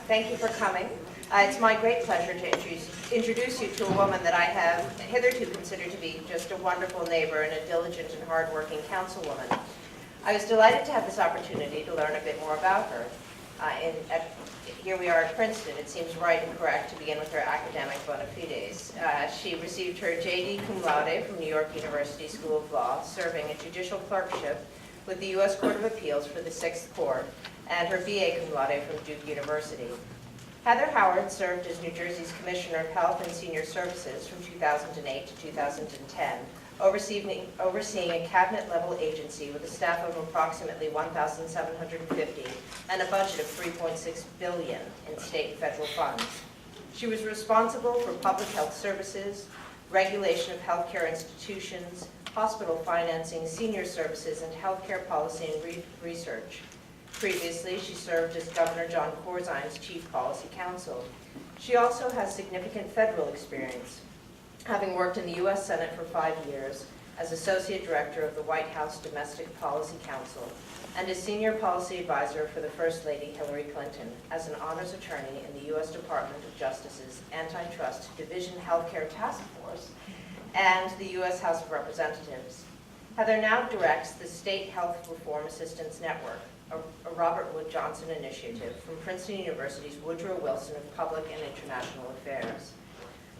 Thank you for coming. It's my great pleasure to introduce you to a woman that I have hitherto considered to be just a wonderful neighbor and a diligent and hardworking councilwoman. I was delighted to have this opportunity to learn a bit more about her. Here we are at Princeton. It seems right and correct to begin with her academic bona fides. She received her J.D. cum laude from New York University School of Law, serving a judicial clerkship with the U.S. Court of Appeals for the Sixth Court, and her B.A. cum laude from Duke University. Heather Howard served as New Jersey's Commissioner of Health and Senior Services from 2008 to 2010, overseeing a cabinet-level agency with a staff of approximately 1,750 and a budget of $3.6 billion in state and federal funds. She was responsible for public health services, regulation of healthcare institutions, hospital financing, senior services, and healthcare policy and research. Previously, she served as Governor John Corzine's Chief Policy Counsel. She also has significant federal experience, having worked in the U.S. Senate for 5 years as Associate Director of the White House Domestic Policy Council and as Senior Policy Advisor for the First Lady Hillary Clinton as an honors attorney in the U.S. Department of Justice's Antitrust Division Healthcare Task Force and the U.S. House of Representatives. Heather now directs the State Health Reform Assistance Network, a Robert Wood Johnson initiative from Princeton University's Woodrow Wilson of Public and International Affairs.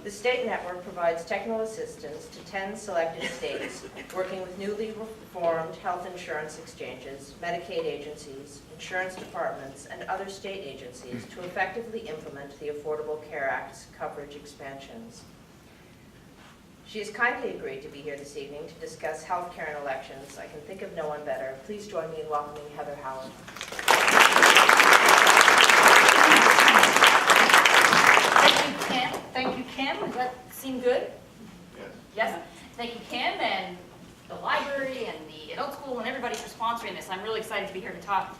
The state network provides technical assistance to 10 selected states working with newly reformed health insurance exchanges, Medicaid agencies, insurance departments, and other state agencies to effectively implement the Affordable Care Act's coverage expansions. She has kindly agreed to be here this evening to discuss healthcare and elections. I can think of no one better. Please join me in welcoming Heather Howard. Thank you, Kim. Does that seem good? Yes. Yes. Thank you, Kim, and the library and the adult school and everybody for sponsoring this. I'm really excited to be here to talk.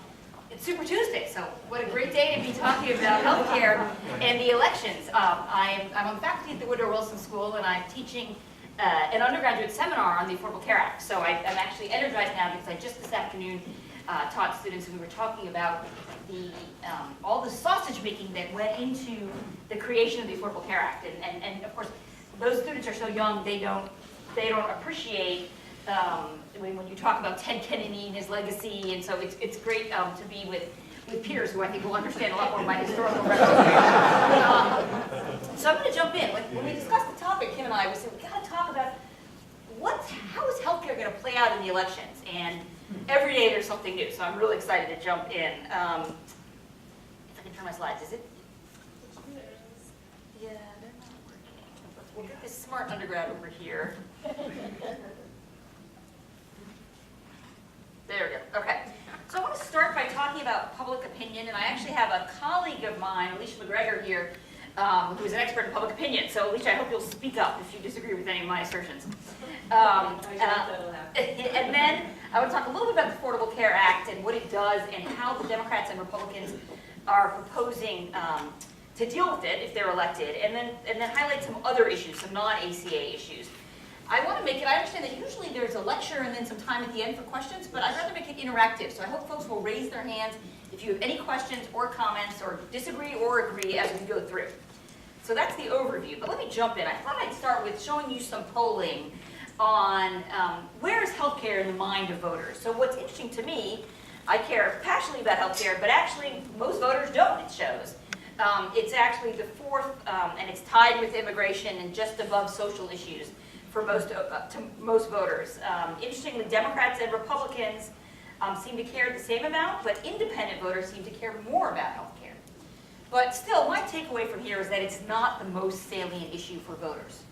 It's Super Tuesday, so what a great day to be talking about healthcare and the elections. I'm on faculty at the Woodrow Wilson School, and I'm teaching an undergraduate seminar on the Affordable Care Act. So I'm actually energized now because I just this afternoon taught students, and we were talking about all the sausage making that went into the creation of the Affordable Care Act. And of course, those students are so young, they don't appreciate when you talk about Ted Kennedy and his legacy, and so it's great to be with peers who I think will understand a lot more of my historical records. So I'm going to jump in. When we discussed the topic, Kim and I, we said we've got to talk about how is healthcare going to play out in the elections, and every day there's something new. So I'm really excited to jump in. If I can turn my slides, is it? Yeah, they're not working. We'll get this smart undergrad over here. There we go. Okay. So I want to start by talking about public opinion, and I actually have a colleague of mine, Alicia McGregor, here, who is an expert in public opinion. So Alicia, I hope you'll speak up if you disagree with any of my assertions. And then I want to talk a little bit about the Affordable Care Act and what it does and how the Democrats and Republicans are proposing to deal with it if they're elected, and then highlight some other issues, some non-ACA issues. I want to make it, I understand that usually there's a lecture and then some time at the end for questions, but I'd rather make it interactive. So I hope folks will raise their hands if you have any questions or comments or disagree or agree as we go through. So that's the overview, but let me jump in. I thought I'd start with showing you some polling on where is healthcare in the mind of voters. So what's interesting to me, I care passionately about healthcare, but actually most voters don't, it shows. It's actually the fourth, and it's tied with immigration and just above social issues for most voters. Interestingly, Democrats and Republicans seem to care the same amount, but independent voters seem to care more about health care. But still, my takeaway from here is that it's not the most salient issue for voters.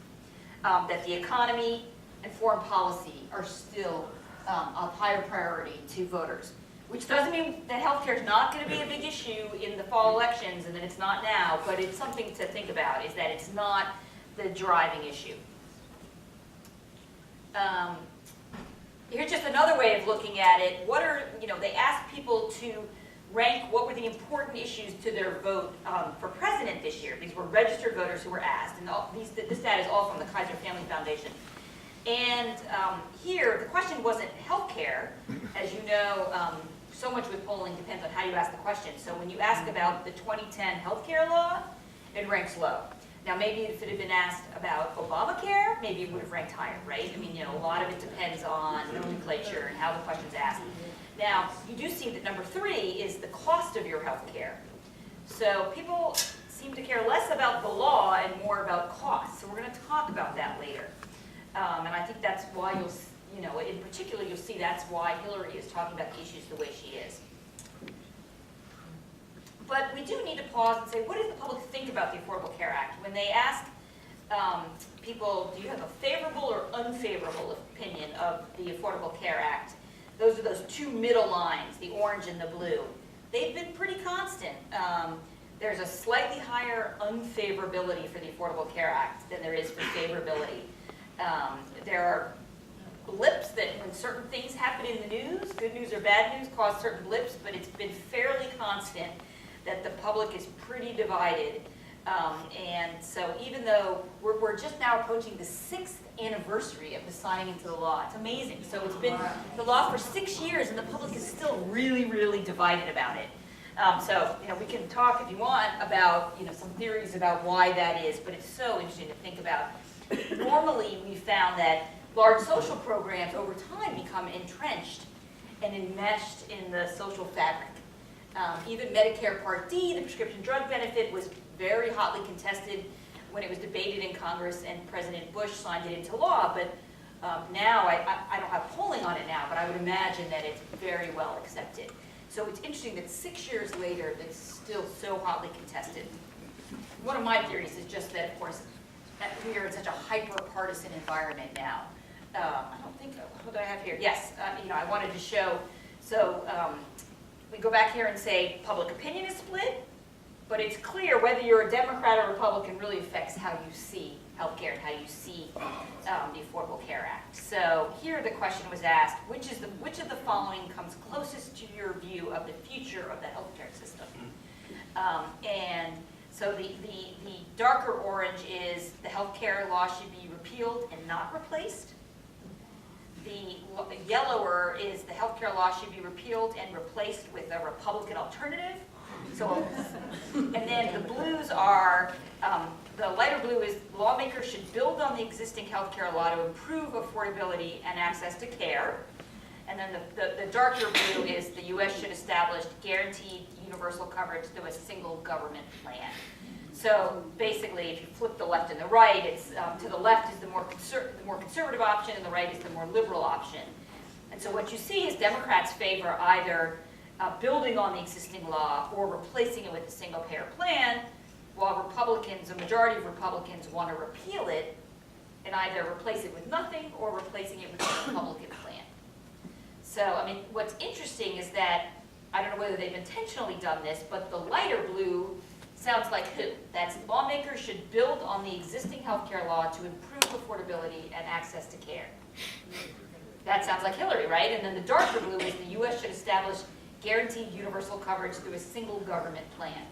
That the economy and foreign policy are still of higher priority to voters. Which doesn't mean that healthcare is not going to be a big issue in the fall elections and that it's not now, but it's something to think about, is that it's not the driving issue. Here's just another way of looking at it. They asked people to rank what were the important issues to their vote for president this year. These were registered voters who were asked, and this data is all from the Kaiser Family Foundation. And here, the question wasn't health care. As you know, so much with polling depends on how you ask the question. So when you ask about the 2010 healthcare law, it ranks low. Now, maybe if it had been asked about Obamacare, maybe it would have ranked higher, right? I mean, a lot of it depends on nomenclature and how the question's asked. Now, you do see that number 3 is the cost of your health care. So people seem to care less about the law and more about cost. So we're going to talk about that later. And I think that's why in particular, you'll see that's why Hillary is talking about the issues the way she is. But we do need to pause and say, what does the public think about the Affordable Care Act? When they ask people, do you have a favorable or unfavorable opinion of the Affordable Care Act? Those are those 2 middle lines, the orange and the blue. They've been pretty constant. There's a slightly higher unfavorability for the Affordable Care Act than there is for favorability. There are blips that when certain things happen in the news, good news or bad news, cause certain blips, but it's been fairly constant that the public is pretty divided. And so even though we're just now approaching the 6th anniversary of the signing into the law, it's amazing. So it's been the law for 6 years and the public is still really, really divided about it. So we can talk if you want about some theories about why that is, but it's so interesting to think about. Normally we found that large social programs over time become entrenched and enmeshed in the social fabric. Even Medicare Part D, the prescription drug benefit, was very hotly contested when it was debated in Congress and President Bush signed it into law. But now, I don't have polling on it now, but I would imagine that it's very well accepted. So it's interesting that 6 years later, it's still so hotly contested. One of my theories is just that, of course, that we are in such a hyper-partisan environment now. I don't think, what do I have here? Yes, I wanted to show, so we go back here and say public opinion is split, but it's clear whether you're a Democrat or Republican really affects how you see healthcare and how you see the Affordable Care Act. So here the question was asked, which of the following comes closest to your view of the future of the healthcare system? And so the darker orange is the healthcare law should be repealed and not replaced. The yellower is the healthcare law should be repealed and replaced with a Republican alternative. So, and then the blues are, the lighter blue is lawmakers should build on the existing healthcare law to improve affordability and access to care. And then the darker blue is the U.S. should establish guaranteed universal coverage through a single government plan. So basically, if you flip the left and the right, it's to the left is the more conservative option, and the right is the more liberal option. And so what you see is Democrats favor either building on the existing law or replacing it with a single-payer plan, while Republicans, a majority of Republicans, want to repeal it and either replace it with nothing or replacing it with a Republican plan. So, I mean, what's interesting is that, I don't know whether they've intentionally done this, but the lighter blue sounds like who? That's lawmakers should build on the existing healthcare law to improve affordability and access to care. That sounds like Hillary, right? And then the darker blue is the U.S. should establish guaranteed universal coverage through a single government plan.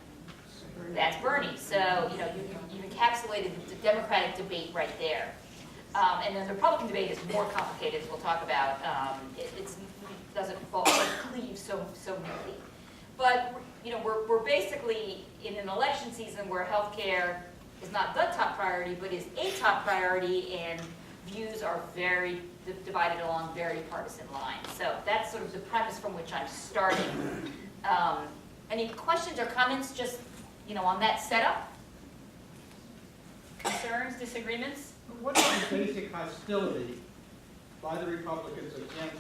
That's Bernie. So, you encapsulated the Democratic debate right there. And then the Republican debate is more complicated, as we'll talk about. It doesn't cleave so neatly. But we're basically in an election season where healthcare is not the top priority, but is a top priority, and views are very divided along very partisan lines. So that's sort of the premise from which I'm starting. Any questions or comments just on that setup? Concerns, disagreements? What is the basic hostility by the Republicans against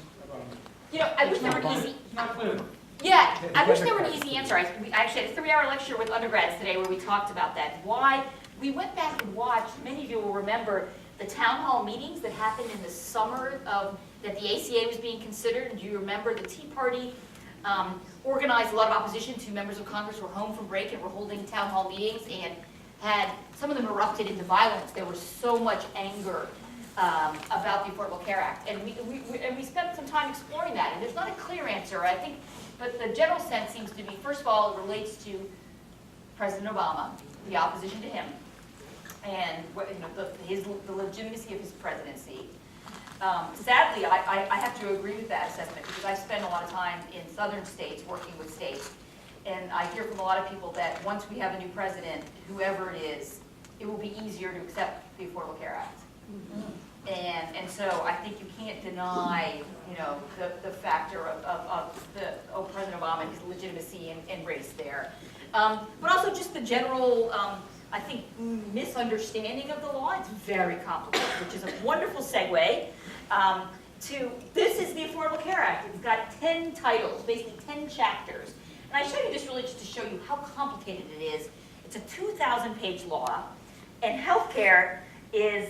I wish there were an easy. It's not clear. Yeah, I wish there were an easy answer. We actually had a 3-hour lecture with undergrads today where we talked about that. Why? We went back and watched, many of you will remember, the town hall meetings that happened in the summer that the ACA was being considered. And do you remember the Tea Party organized a lot of opposition to members of Congress who were home from break and were holding town hall meetings, and some of them erupted into violence. There was so much anger about the Affordable Care Act. And we spent some time exploring that. And there's not a clear answer, I think, but the general sense seems to be, first of all, it relates to President Obama, the opposition to him, and the legitimacy of his presidency. Sadly, I have to agree with that assessment because I spend a lot of time in southern states working with states. And I hear from a lot of people that once we have a new president, whoever it is, it will be easier to accept the Affordable Care Act. And so I think you can't deny, you know, the factor of President Obama, his legitimacy and race there. But also just the general, I think, misunderstanding of the law. It's very complicated, which is a wonderful segue to, this is the Affordable Care Act. It's got 10 titles, basically 10 chapters. And I show you this really just to show you how complicated it is. It's a 2,000-page law, and healthcare is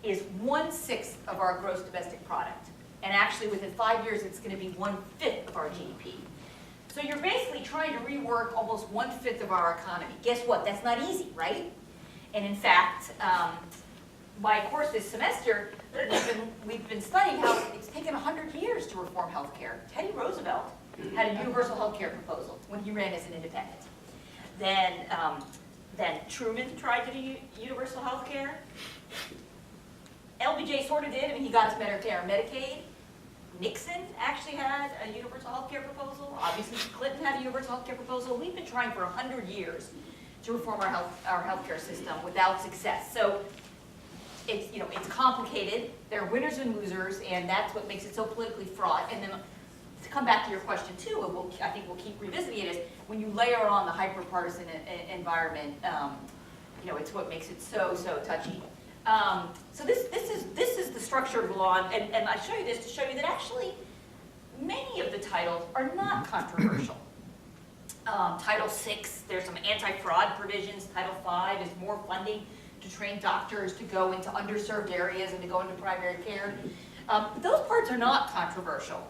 1/6 of our gross domestic product. And actually, within 5 years, it's going to be 1/5 of our GDP. So you're basically trying to rework almost 1/5 of our economy. Guess what? That's not easy, right? And in fact, my course this semester, we've been studying how it's taken 100 years to reform healthcare. Teddy Roosevelt had a universal healthcare proposal when he ran as an independent. Then Truman tried to do universal healthcare. LBJ sort of did. I mean, he got his Medicare and Medicaid. Nixon actually had a universal healthcare proposal. Obviously, Clinton had a universal healthcare proposal. We've been trying for 100 years to reform our healthcare system without success. So it's, you know, it's complicated. There are winners and losers, and that's what makes it so politically fraught. And then to come back to your question too, and I think we'll keep revisiting it, is when you layer on the hyper-partisan environment, you know, it's what makes it so touchy. So this is the structure of the law, and I show you this to show you that actually many of the titles are not controversial. Title VI, there's some anti-fraud provisions. Title V is more funding to train doctors to go into underserved areas and to go into primary care. Those parts are not controversial.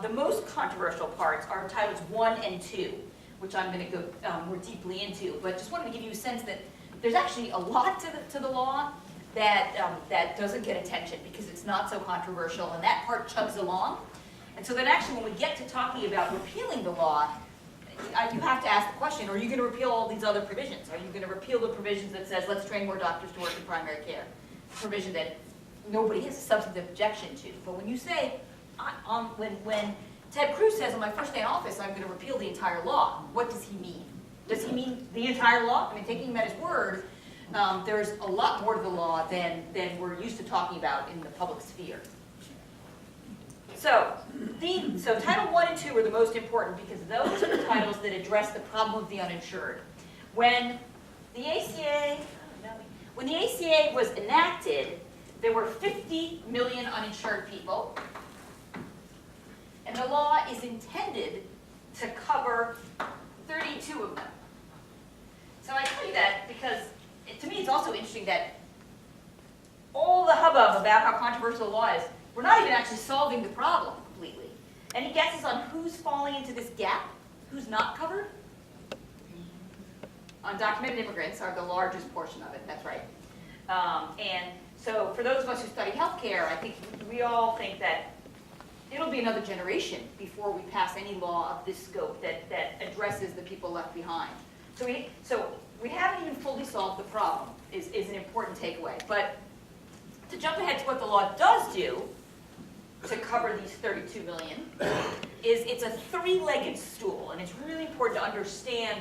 The most controversial parts are Titles I and II, which I'm going to go more deeply into, but just wanted to give you a sense that there's actually a lot to the law that doesn't get attention because it's not so controversial, and that part chugs along. And so then actually when we get to talking about repealing the law, you have to ask the question, are you going to repeal all these other provisions? Are you going to repeal the provisions that says, let's train more doctors to work in primary care? A provision that nobody has a substantive objection to. But when you say, when Ted Cruz says on my first day in office, I'm going to repeal the entire law, what does he mean? Does he mean the entire law? I mean, taking him at his word, there's a lot more to the law than we're used to talking about in the public sphere. So Title I and II are the most important because those are the titles that address the problem of the uninsured. When the ACA was enacted, there were 50 million uninsured people, and the law is intended to cover 32 of them. So I tell you that because to me it's also interesting that all the hubbub about how controversial the law is, we're not even actually solving the problem completely. Any guesses on who's falling into this gap? Who's not covered? Undocumented immigrants are the largest portion of it, that's right. And so for those of us who study healthcare, I think we all think that it'll be another generation before we pass any law of this scope that addresses the people left behind. So we haven't even fully solved the problem, is an important takeaway. But to jump ahead to what the law does do to cover these 32 million is it's a three-legged stool. And it's really important to understand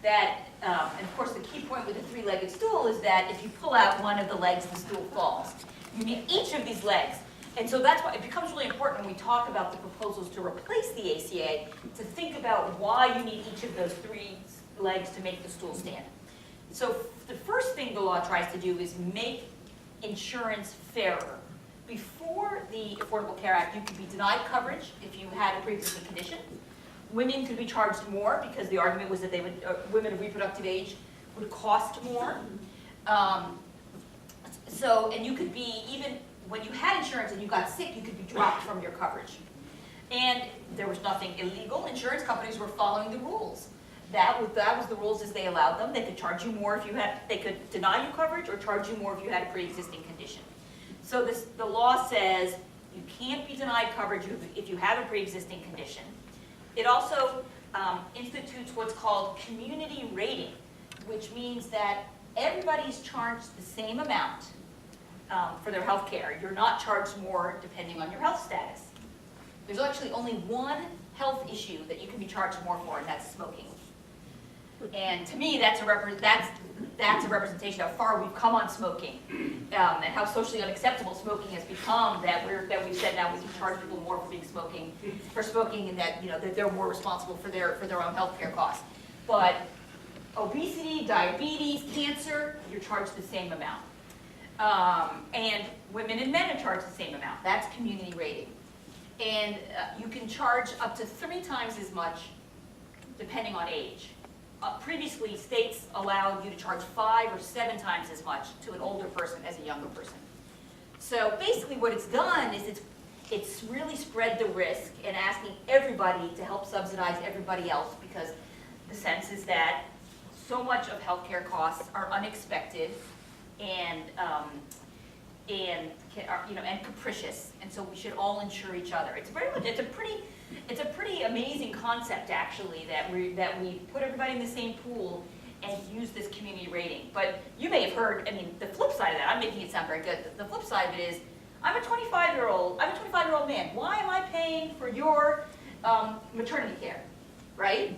that, and of course the key point with a three-legged stool is that if you pull out one of the legs, the stool falls. You need each of these legs. And so that's why it becomes really important when we talk about the proposals to replace the ACA to think about why you need each of those three legs to make the stool stand. So the first thing the law tries to do is make insurance fairer. Before the Affordable Care Act, you could be denied coverage if you had a pre-existing condition. Women could be charged more because the argument was that they would, women of reproductive age would cost more. And you could be, even when you had insurance and you got sick, you could be dropped from your coverage. And there was nothing illegal. Insurance companies were following the rules. That was the rules as they allowed them. They could charge you more if you had, they could deny you coverage or charge you more if you had a pre-existing condition. So the law says you can't be denied coverage if you have a pre-existing condition. It also institutes what's called community rating, which means that everybody's charged the same amount for their health care. You're not charged more depending on your health status. There's actually only one health issue that you can be charged more for, and that's smoking. And to me, that's a representation of how far we've come on smoking, and how socially unacceptable smoking has become. That we've said now we can charge people more for smoking, and that that they're more responsible for their own health care costs. But obesity, diabetes, cancer, you're charged the same amount. And women and men are charged the same amount. That's community rating. And you can charge up to 3 times as much depending on age. Previously, states allowed you to charge 5 or 7 times as much to an older person as a younger person. So basically what it's done is it's really spread the risk and asking everybody to help subsidize everybody else, because the sense is that so much of healthcare costs are unexpected and capricious, and so we should all insure each other. It's a pretty amazing concept, actually, that we put everybody in the same pool and use this community rating. But you may have heard, I mean, the flip side of that, I'm making it sound very good. The flip side of it is, I'm a 25-year-old man. Why am I paying for your maternity care, right?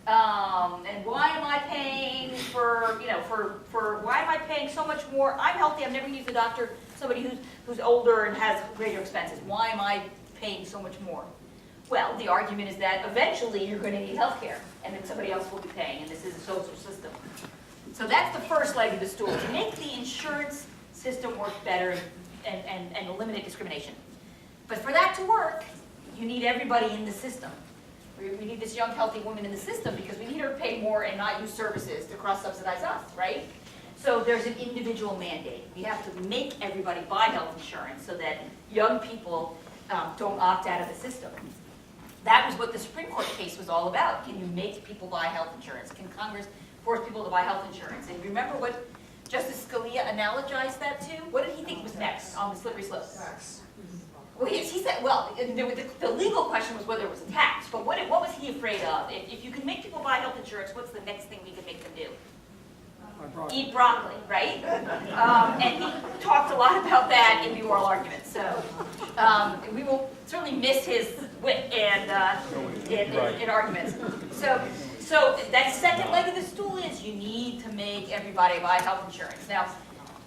And why am I paying why am I paying so much more? I'm healthy, I've never used a doctor, somebody who's older and has greater expenses. Why am I paying so much more? Well, the argument is that eventually you're going to need health care, and then somebody else will be paying, and this is a social system. So that's the first leg of the stool, to make the insurance system work better and eliminate discrimination. But for that to work, you need everybody in the system. We need this young, healthy woman in the system because we need her to pay more and not use services to cross-subsidize us, right? So there's an individual mandate. We have to make everybody buy health insurance so that young people don't opt out of the system. That was what the Supreme Court case was all about. Can you make people buy health insurance? Can Congress force people to buy health insurance? And remember what Justice Scalia analogized that to? What did he think was next on the slippery slope? Tax. Well, he said, well, the legal question was whether it was a tax, but what was he afraid of? If you can make people buy health insurance, what's the next thing we can make them do? Eat broccoli, right? And he talked a lot about that in the oral argument. So we will certainly miss his wit and in arguments. So that second leg of the stool is you need to make everybody buy health insurance. Now,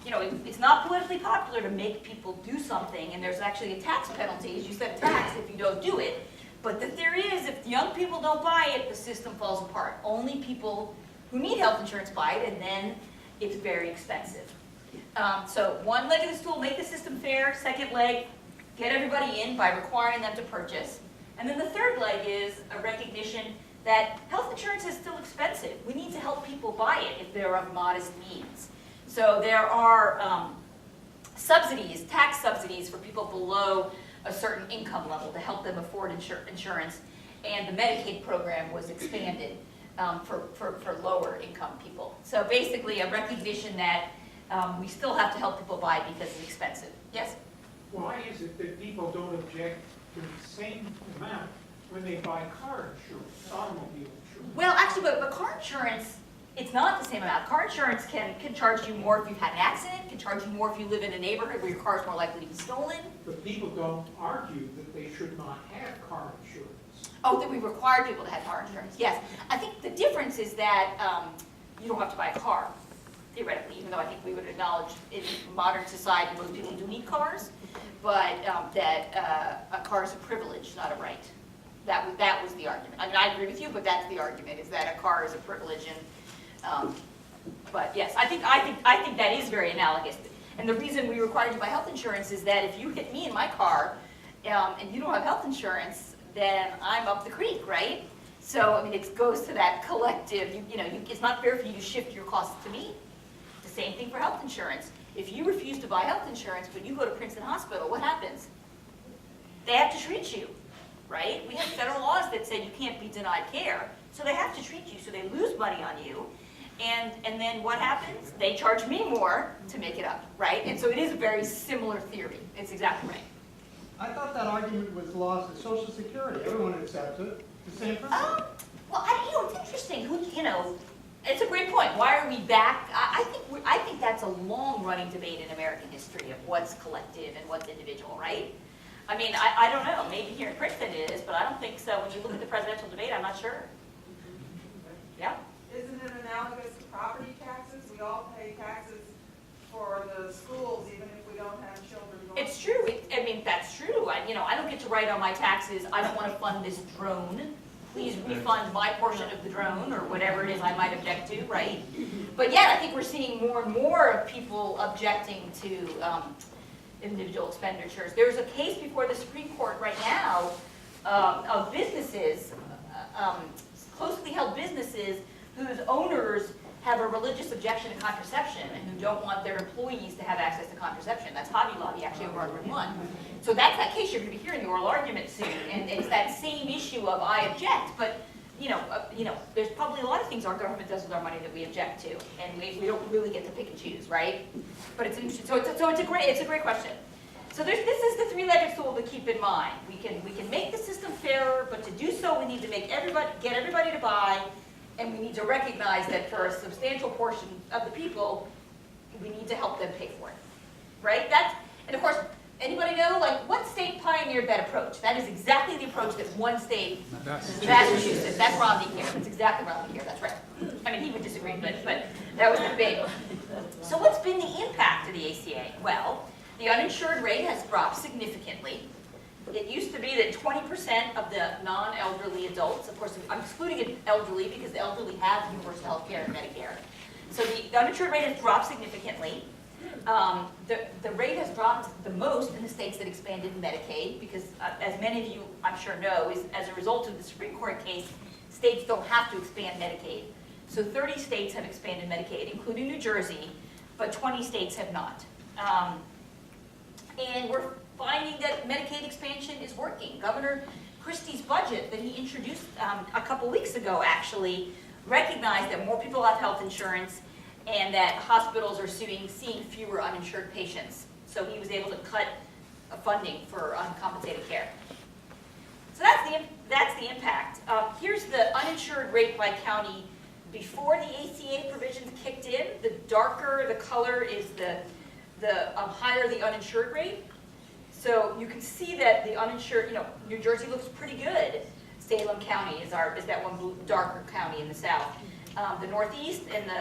it's not politically popular to make people do something, and there's actually a tax penalty, as you said, tax if you don't do it. But the theory is, if young people don't buy it, the system falls apart. Only people who need health insurance buy it, and then it's very expensive. So one leg of the stool, make the system fair. Second leg, get everybody in by requiring them to purchase. And then the third leg is a recognition that health insurance is still expensive. We need to help people buy it if they're of modest means. So there are subsidies, tax subsidies for people below a certain income level to help them afford insurance, and the Medicaid program was expanded for lower income people. So basically a recognition that we still have to help people buy because it's expensive. Yes? Why is it that people don't object to the same amount when they buy car insurance, automobile insurance? Well, actually, but car insurance, it's not the same amount. Car insurance can charge you more if you've had an accident, can charge you more if you live in a neighborhood where your car is more likely to be stolen. But people don't argue that they should not have car insurance. Oh, that we require people to have car insurance, yes. I think the difference is that you don't have to buy a car, theoretically, even though I think we would acknowledge in modern society most people do need cars, but that a car is a privilege, not a right. That was the argument. I mean, I agree with you, but that's the argument, is that a car is a privilege. And but yes, I think that is very analogous. And the reason we require you to buy health insurance is that if you hit me in my car and you don't have health insurance, then I'm up the creek, right? So I mean, it goes to that collective. It's not fair for you to shift your costs to me. The same thing for health insurance. If you refuse to buy health insurance, but you go to Princeton Hospital, what happens? They have to treat you, right? We have federal laws that say you can't be denied care, so they have to treat you, so they lose money on you. And then what happens? They charge me more to make it up, right? And so it is a very similar theory. It's exactly right. I thought that argument was lost at Social Security. Everyone accepts it. The same principle. Well, it's interesting. It's a great point. Why are we back? I think that's a long-running debate in American history of what's collective and what's individual, right? I mean, I don't know. Maybe here in Princeton it is, but I don't think so. When you look at the presidential debate, I'm not sure. Yeah? Isn't it analogous to property taxes? We all pay taxes for the schools, even if we don't have children going. It's true. I mean, that's true. I don't get to write on my taxes, I don't want to fund this drone. Please refund my portion of the drone, or whatever it is I might object to, right? But yet, I think we're seeing more and more of people objecting to individual expenditures. There's a case before the Supreme Court right now of businesses, closely held businesses, whose owners have a religious objection to contraception and who don't want their employees to have access to contraception. That's Hobby Lobby, actually, over on Route 1. So that's that case you're going to be hearing the oral argument soon, and it's that same issue of I object, but there's probably a lot of things our government does with our money that we object to, and we don't really get to pick and choose, right? But it's interesting. So it's a great question. So this is the three-legged stool to keep in mind. We can make the system fairer, but to do so, we need to get everybody to buy. And we need to recognize that for a substantial portion of the people, we need to help them pay for it, right? And of course, anybody know, what state pioneered that approach? That is exactly the approach that one state, Massachusetts, that's Romney here. That's exactly Romney here, that's right. I mean, he would disagree, but that was the debate. So what's been the impact of the ACA? Well, the uninsured rate has dropped significantly. It used to be that 20% of the non-elderly adults, of course, I'm excluding elderly because the elderly have universal health care and Medicare. So the uninsured rate has dropped significantly. The rate has dropped the most in the states that expanded Medicaid because, as many of you, I'm sure know, is as a result of the Supreme Court case, states don't have to expand Medicaid. So 30 states have expanded Medicaid, including New Jersey, but 20 states have not. And we're finding that Medicaid expansion is working. Governor Christie's budget that he introduced a couple weeks ago actually recognized that more people have health insurance and that hospitals are seeing fewer uninsured patients. So he was able to cut funding for uncompensated care. So that's the impact. Here's the uninsured rate by county before the ACA provisions kicked in. The darker the color is the higher the uninsured rate. So you can see that the uninsured, New Jersey looks pretty good. Salem County is that one darker county in the south. The Northeast and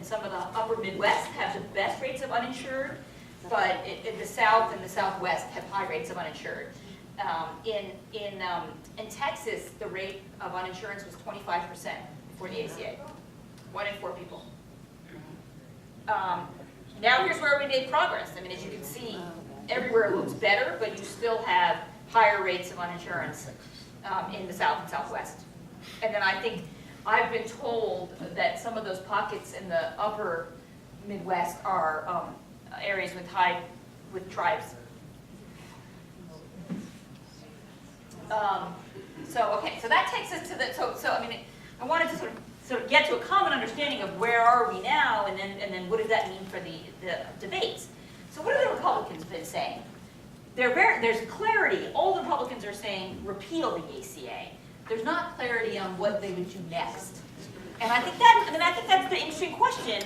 some of the upper Midwest have the best rates of uninsured, but in the South and the Southwest have high rates of uninsured. In Texas, the rate of uninsurance was 25% before the ACA. 1 in 4 people. Now here's where we made progress. I mean, as you can see, everywhere it looks better, but you still have higher rates of uninsurance in the South and Southwest. And then I think I've been told that some of those pockets in the upper Midwest are areas with tribes. So that takes us to the, I wanted to sort of get to a common understanding of where are we now, and then what does that mean for the debates. So what have the Republicans been saying? There's clarity. All the Republicans are saying repeal the ACA. There's not clarity on what they would do next. And I think that's the interesting question.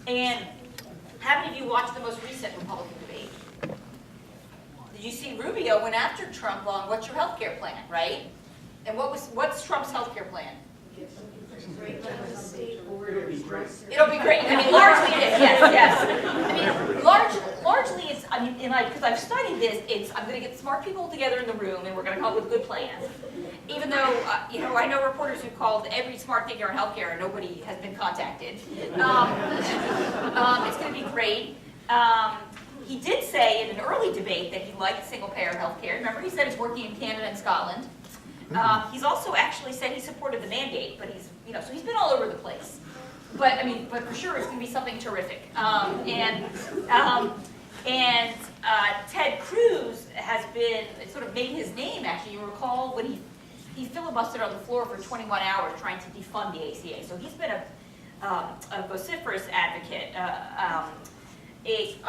And how many of you watched the most recent Republican debate? Did you see Rubio went after Trump on what's your health care plan, right? And what's Trump's health care plan? It'll be great. I mean, largely it is. Yes. I mean, largely it's. Because I've studied this. I'm going to get smart people together in the room, and we're going to come up with good plans. Even though I know reporters who've called every smart figure on healthcare, and nobody has been contacted. It's going to be great. He did say in an early debate that he liked single-payer healthcare. Remember, he said he's working in Canada and Scotland. He's also actually said he supported the mandate, but so he's been all over the place. But for sure it's going to be something terrific. Ted Cruz has been sort of made his name. Actually, you recall when he filibustered on the floor for 21 hours trying to defund the ACA. So he's been a vociferous advocate. I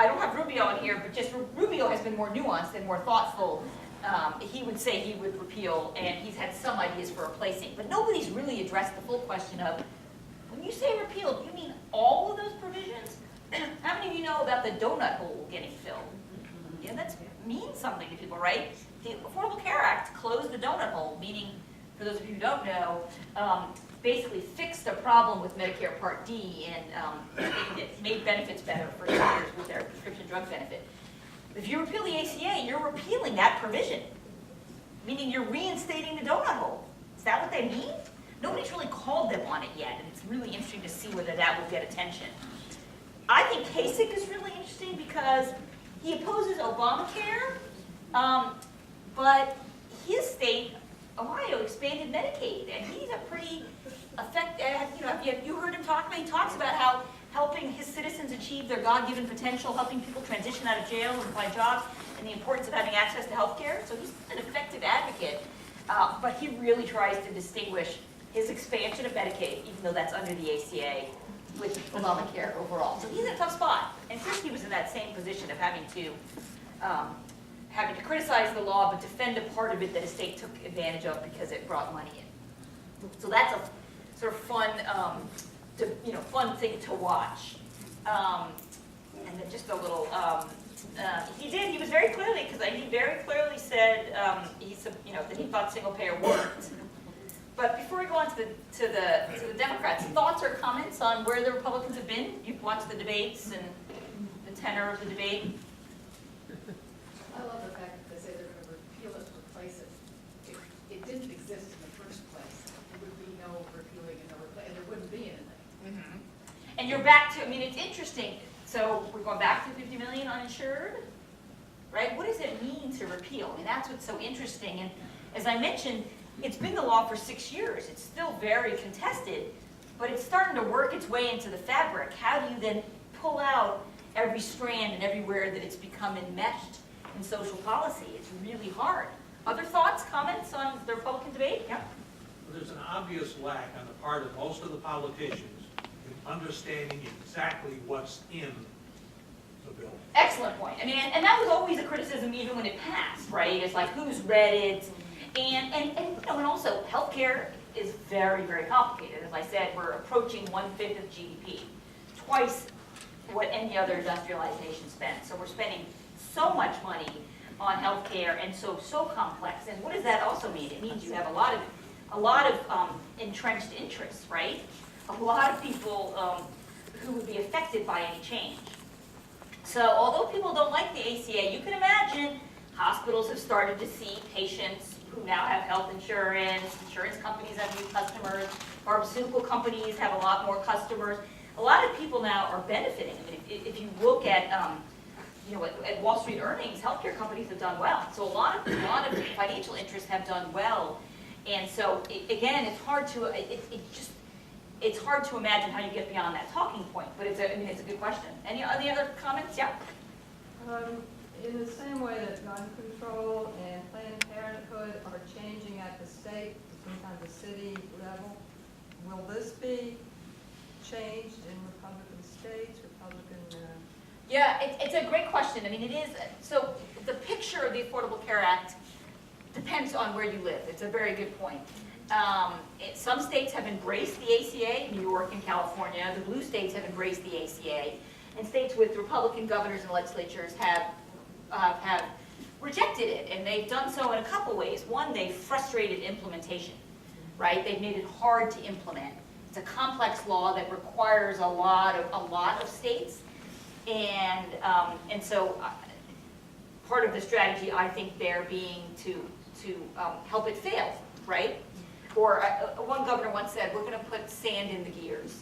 don't have Rubio in here, but just Rubio has been more nuanced and more thoughtful. He would say he would repeal, and he's had some ideas for replacing. But nobody's really addressed the full question of, when when you say repealed, you mean all of those provisions? How many of you know about the donut hole getting filled? Yeah, that means something to people, right? The Affordable Care Act closed the donut hole, meaning, for those of you who don't know, basically fixed a problem with Medicare Part D and it made benefits better for seniors with their prescription drug benefit. If you repeal the ACA, you're repealing that provision, meaning you're reinstating the donut hole. Is that what they mean? Nobody's really called them on it yet, and it's really interesting to see whether that will get attention. I think Kasich is really interesting because he opposes Obamacare, but his state, Ohio, expanded Medicaid, and he's a pretty effective, have you heard him talk about? He talks about how helping his citizens achieve their God-given potential, helping people transition out of jail and find jobs, and the importance of having access to health care. So he's an effective advocate, but he really tries to distinguish his expansion of Medicaid, even though that's under the ACA, with Obamacare overall. So he's in a tough spot. And Christie was in that same position of having to criticize the law, but defend a part of it that a state took advantage of because it brought money in. So that's a sort of fun, fun thing to watch. And then just a little, he was very clearly, because he very clearly said, that he thought single payer worked. But before we go on to the Democrats, thoughts or comments on where the Republicans have been? You've watched the debates and the tenor of the debate. I love the fact that they say they're going to repeal it, replace it. If it didn't exist in the first place, there would be no repealing and no replacing, and there wouldn't be anything. And you're back to, it's interesting. So we're going back to 50 million uninsured, right? What does it mean to repeal? That's what's so interesting. And as I mentioned, it's been the law for 6 years. It's still very contested, but it's starting to work its way into the fabric. How do you then pull out every strand and everywhere that it's become enmeshed in social policy? It's really hard. Other thoughts, comments on the Republican debate? Yeah. Well, there's an obvious lack on the part of most of the politicians in understanding exactly what's in the bill. Excellent point. And that was always a criticism even when it passed, right? It's like, who's read it? And also healthcare is very, very complicated. As I said, we're approaching 1/5 of GDP, twice what any other industrialized nation spends. So we're spending so much money on healthcare and so complex. And what does that also mean? It means you have a lot of entrenched interests, right? A lot of people who would be affected by any change. So although people don't like the ACA, you can imagine hospitals have started to see patients who now have health insurance, insurance companies have new customers, pharmaceutical companies have a lot more customers. A lot of people now are benefiting. If you look at, at Wall Street earnings, healthcare companies have done well. So a lot of financial interests have done well. And so, again, it's hard to imagine how you get beyond that talking point. But it's a good question. Any other comments? Yeah. In the same way that gun control and Planned Parenthood are changing at the state, sometimes the city level, will this be changed in Republican states, Yeah, it's a great question. It is. So the picture of the Affordable Care Act depends on where you live. It's a very good point. Some states have embraced the ACA, New York and California. The blue states have embraced the ACA. And states with Republican governors and legislatures have rejected it, and they've done so in a couple ways. One, they've frustrated implementation, right? They've made it hard to implement. It's a complex law that requires a lot of states, and so part of the strategy, I think, there being to help it fail, right? Or one governor once said, we're going to put sand in the gears.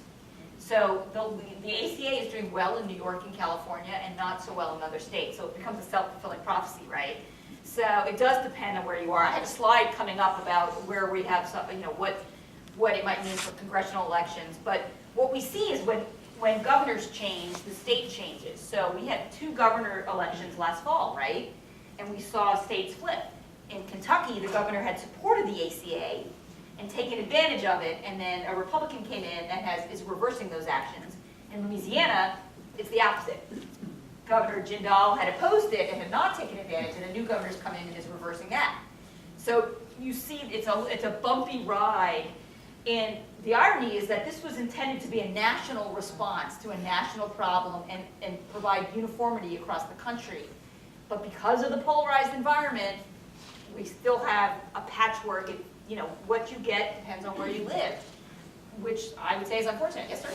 So the ACA is doing well in New York and California and not so well in other states. So it becomes a self-fulfilling prophecy, right? So it does depend on where you are. I have a slide coming up about where we have some, what it might mean for congressional elections. But what we see is when governors change, the state changes. So we had 2 governor elections last fall, right? And we saw states flip. In Kentucky, the governor had supported the ACA and taken advantage of it, and then a Republican came in and is reversing those actions. In Louisiana, it's the opposite. Governor Jindal had opposed it and had not taken advantage, and a new governor's come in and is reversing that. So you see, it's a bumpy ride, And the irony is that this was intended to be a national response to a national problem and provide uniformity across the country. But because of the polarized environment, we still have a patchwork. What you get depends on where you live, which I would say is unfortunate. Yes, sir?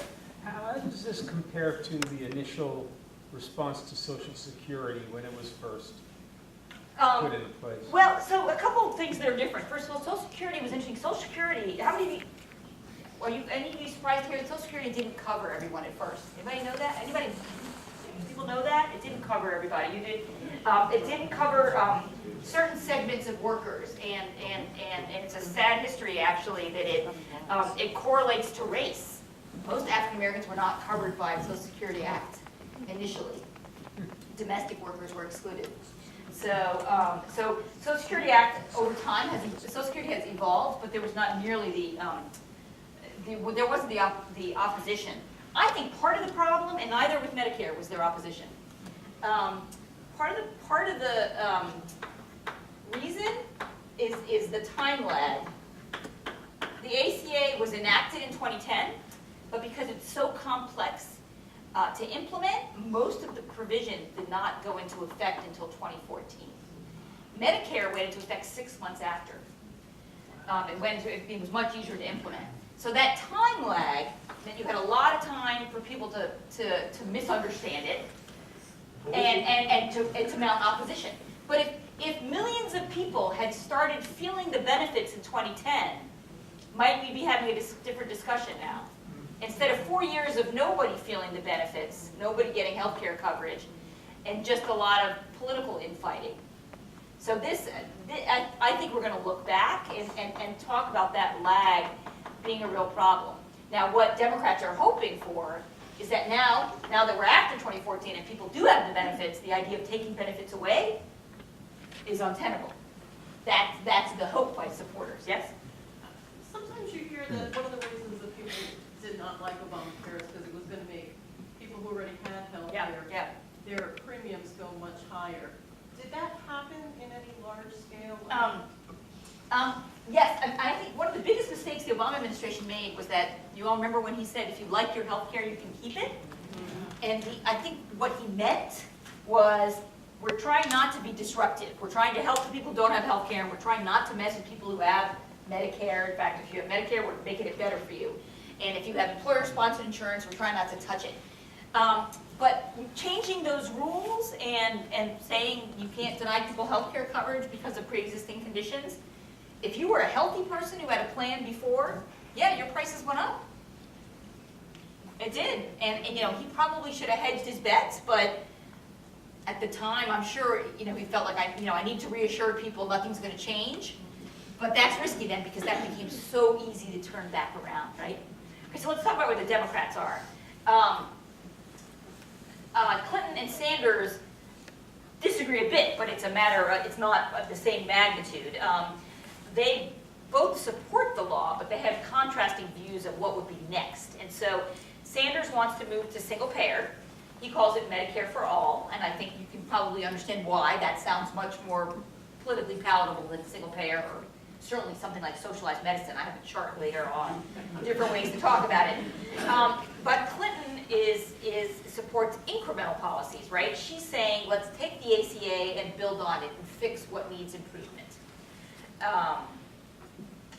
How does this compare to the initial response to Social Security when it was first put into place? Well, so a couple of things that are different. First of all, Social Security was interesting. Social Security, how many of you, any of you surprised here that Social Security didn't cover everyone at first? Anybody know that? People know that? It didn't cover everybody. It didn't cover certain segments of workers, and it's a sad history actually that it correlates to race. Most African Americans were not covered by the Social Security Act initially. Domestic workers were excluded. So Social Security Act over time Social Security has evolved, but there was not nearly there wasn't the opposition. I think part of the problem, and neither with Medicare was there opposition. Part of the reason is the time lag. The ACA was enacted in 2010, but because it's so complex to implement, most of the provisions did not go into effect until 2014. Medicare went into effect 6 months after. It was much easier to implement. So that time lag meant you had a lot of time for people to misunderstand it and to mount opposition. But if millions of people had started feeling the benefits in 2010, might we be having a different discussion now? Instead of 4 years of nobody feeling the benefits, nobody getting health care coverage, and just a lot of political infighting. So I think we're going to look back and talk about that lag being a real problem. Now, what Democrats are hoping for is that now that we're after 2014 and people do have the benefits, the idea of taking benefits away is untenable. That's the hope by supporters. Yes? Sometimes you hear that one of the reasons that people did not like Obamacare is because it was going to make people who already had health care, their premiums go much higher. Did that happen in any large scale? Yes, I think one of the biggest mistakes the Obama administration made was that, you all remember when he said, if you like your health care, you can keep it? And I think what he meant was, we're trying not to be disruptive. We're trying to help the people who don't have health care, and we're trying not to mess with people who have Medicare. In fact, if you have Medicare, we're making it better for you. And if you have employer-sponsored insurance, we're trying not to touch it. But changing those rules and saying you can't deny people health care coverage because of pre-existing conditions, if you were a healthy person who had a plan before, yeah, your prices went up. It did. And he probably should have hedged his bets, but at the time, I'm sure, he felt like I need to reassure people nothing's going to change. But that's risky then, because that became so easy to turn back around, right? Okay, so let's talk about where the Democrats are. Clinton and Sanders disagree a bit, but it's it's not of the same magnitude. They both support the law, but they have contrasting views of what would be next. And so Sanders wants to move to single payer. He calls it Medicare for all, and I think you can probably understand why. That sounds much more politically palatable than single payer, or certainly something like socialized medicine. I have a chart later on different ways to talk about it. But Clinton supports incremental policies, right? She's saying, let's take the ACA and build on it and fix what needs improvement.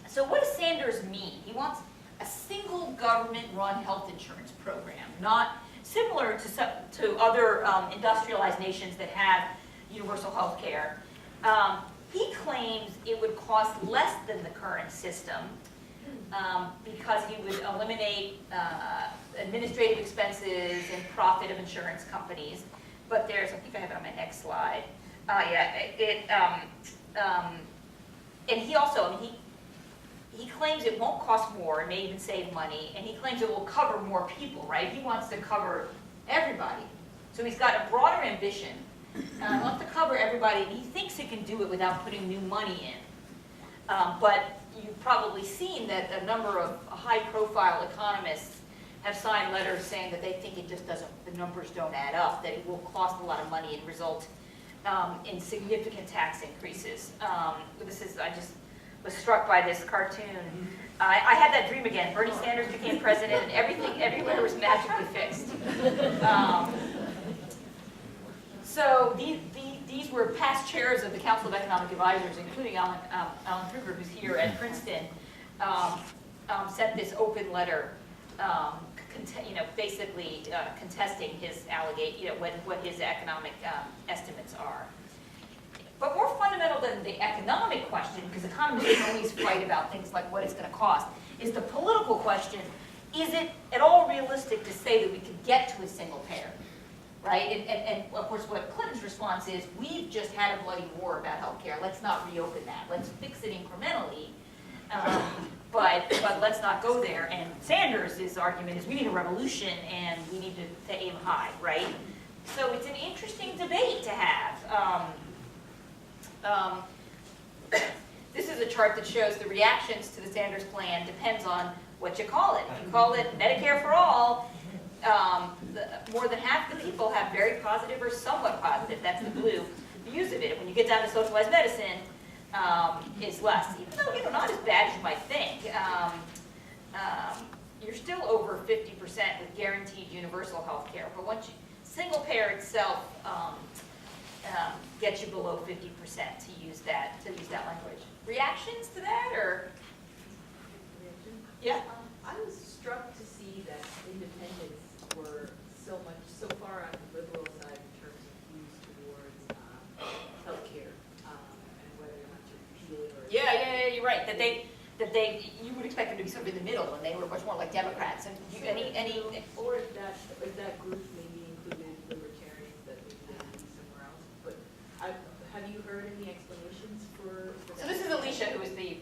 So what does Sanders mean? He wants a single government-run health insurance program, not similar to other industrialized nations that have universal health care. He claims it would cost less than the current system because he would eliminate administrative expenses and profit of insurance companies. But I think I have it on my next slide. And he also, he claims it won't cost more, it may even save money, and he claims it will cover more people, right? He wants to cover everybody. So he's got a broader ambition. He wants to cover everybody, and he thinks he can do it without putting new money in. But you've probably seen that a number of high-profile economists have signed letters saying that they think it just doesn't, the numbers don't add up, that it will cost a lot of money and result in significant tax increases. was struck by this cartoon. I had that dream again. Bernie Sanders became president and everything everywhere was magically fixed. So these were past chairs of the Council of Economic Advisors, including Alan Kruger, who's here at Princeton, sent this open letter, basically contesting his what his economic estimates are. But more fundamental than the economic question, because economists don't always fight about things like what it's going to cost, is the political question: is it at all realistic to say that we could get to a single payer? Right? And of course, what Clinton's response is, we've just had a bloody war about healthcare. Let's not reopen that. Let's fix it incrementally. But let's not go there. And Sanders' argument is we need a revolution and we need to aim high, right? So it's an interesting debate to have. This is a chart that shows the reactions to the Sanders plan depends on what you call it. If you call it Medicare for all, more than half the people have very positive or somewhat positive, that's the blue, views of it. When you get down to socialized medicine, it's less. Even though, not as bad as you might think. You're still over 50% with guaranteed universal health care. But once single payer itself gets you below 50% to use that language. Reactions to that, or? Yeah. I was struck to see that independents were so far on the liberal side in terms of views towards healthcare and whether or not to repeal it or. Yeah, you're right. You would expect them to be sort of in the middle, and they were much more like Democrats. And Or if that group maybe included libertarians that maybe they would be somewhere else. But have you heard any explanations for so this is Alicia, who is the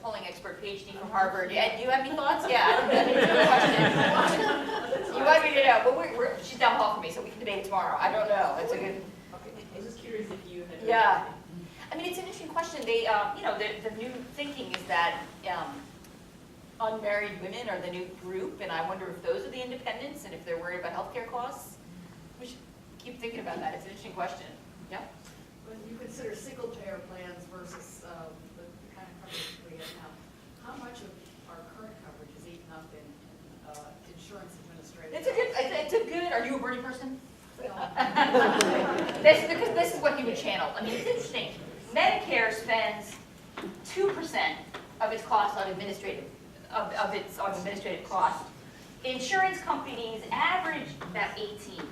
polling expert, PhD from Harvard. Do you have any thoughts? Yeah, I mean, it's a good question. You want me to know? But she's down the hall from me, so we can debate it tomorrow. I don't know. It's a good. Okay. I was just curious if you had. Yeah. I mean, it's an interesting question. They, the new thinking is that unmarried women are the new group, and I wonder if those are the independents and if they're worried about healthcare costs. We should keep thinking about that. It's an interesting question. Yeah. When you consider single payer plans versus the kind of coverage we have now, how much of our current coverage is eaten up in insurance administration? It's a good. Are you a Bernie person? No. Because this is what he would channel. I mean, it's interesting. Medicare spends 2% of its cost on administrative cost. Insurance companies average about 18%.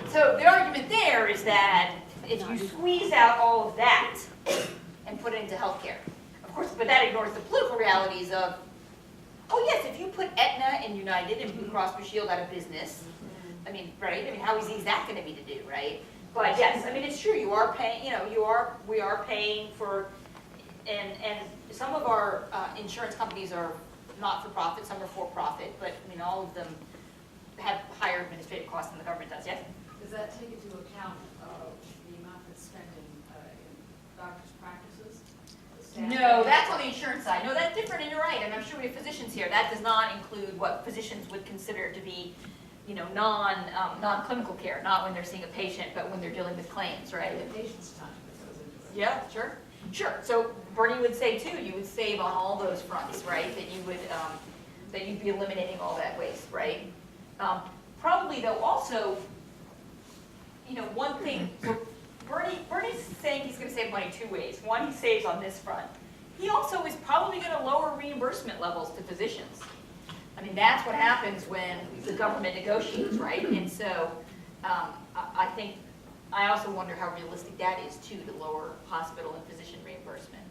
So the argument there is that if you squeeze out all of that and put it into healthcare, of course, but that ignores the political realities of, oh yes, if you put Aetna and United and Blue Cross Blue Shield out of business, I mean, right? I mean, how easy is that going to be to do, right? But yes, I mean, it's true. You are paying. We are paying for, and some of our insurance companies are not for profit. Some are for profit. But I mean, all of them have higher administrative costs than the government does. Yes. Does that take into account the amount that's spent in doctors' practices? No, that's on the insurance side. No, that's different, and you're right. And I'm sure we have physicians here. That does not include what physicians would consider to be, non-clinical care, not when they're seeing a patient, but when they're dealing with claims, right? The patient's time that goes into it. Yeah, sure. So Bernie would say too, you would save on all those fronts, right? That you would, that you'd be eliminating all that waste, right? Probably though also, one thing. So Bernie's saying he's going to save money two ways. One, he saves on this front. He also is probably going to lower reimbursement levels to physicians. I mean, that's what happens when the government negotiates, right? And so I also wonder how realistic that is, too, to lower hospital and physician reimbursement.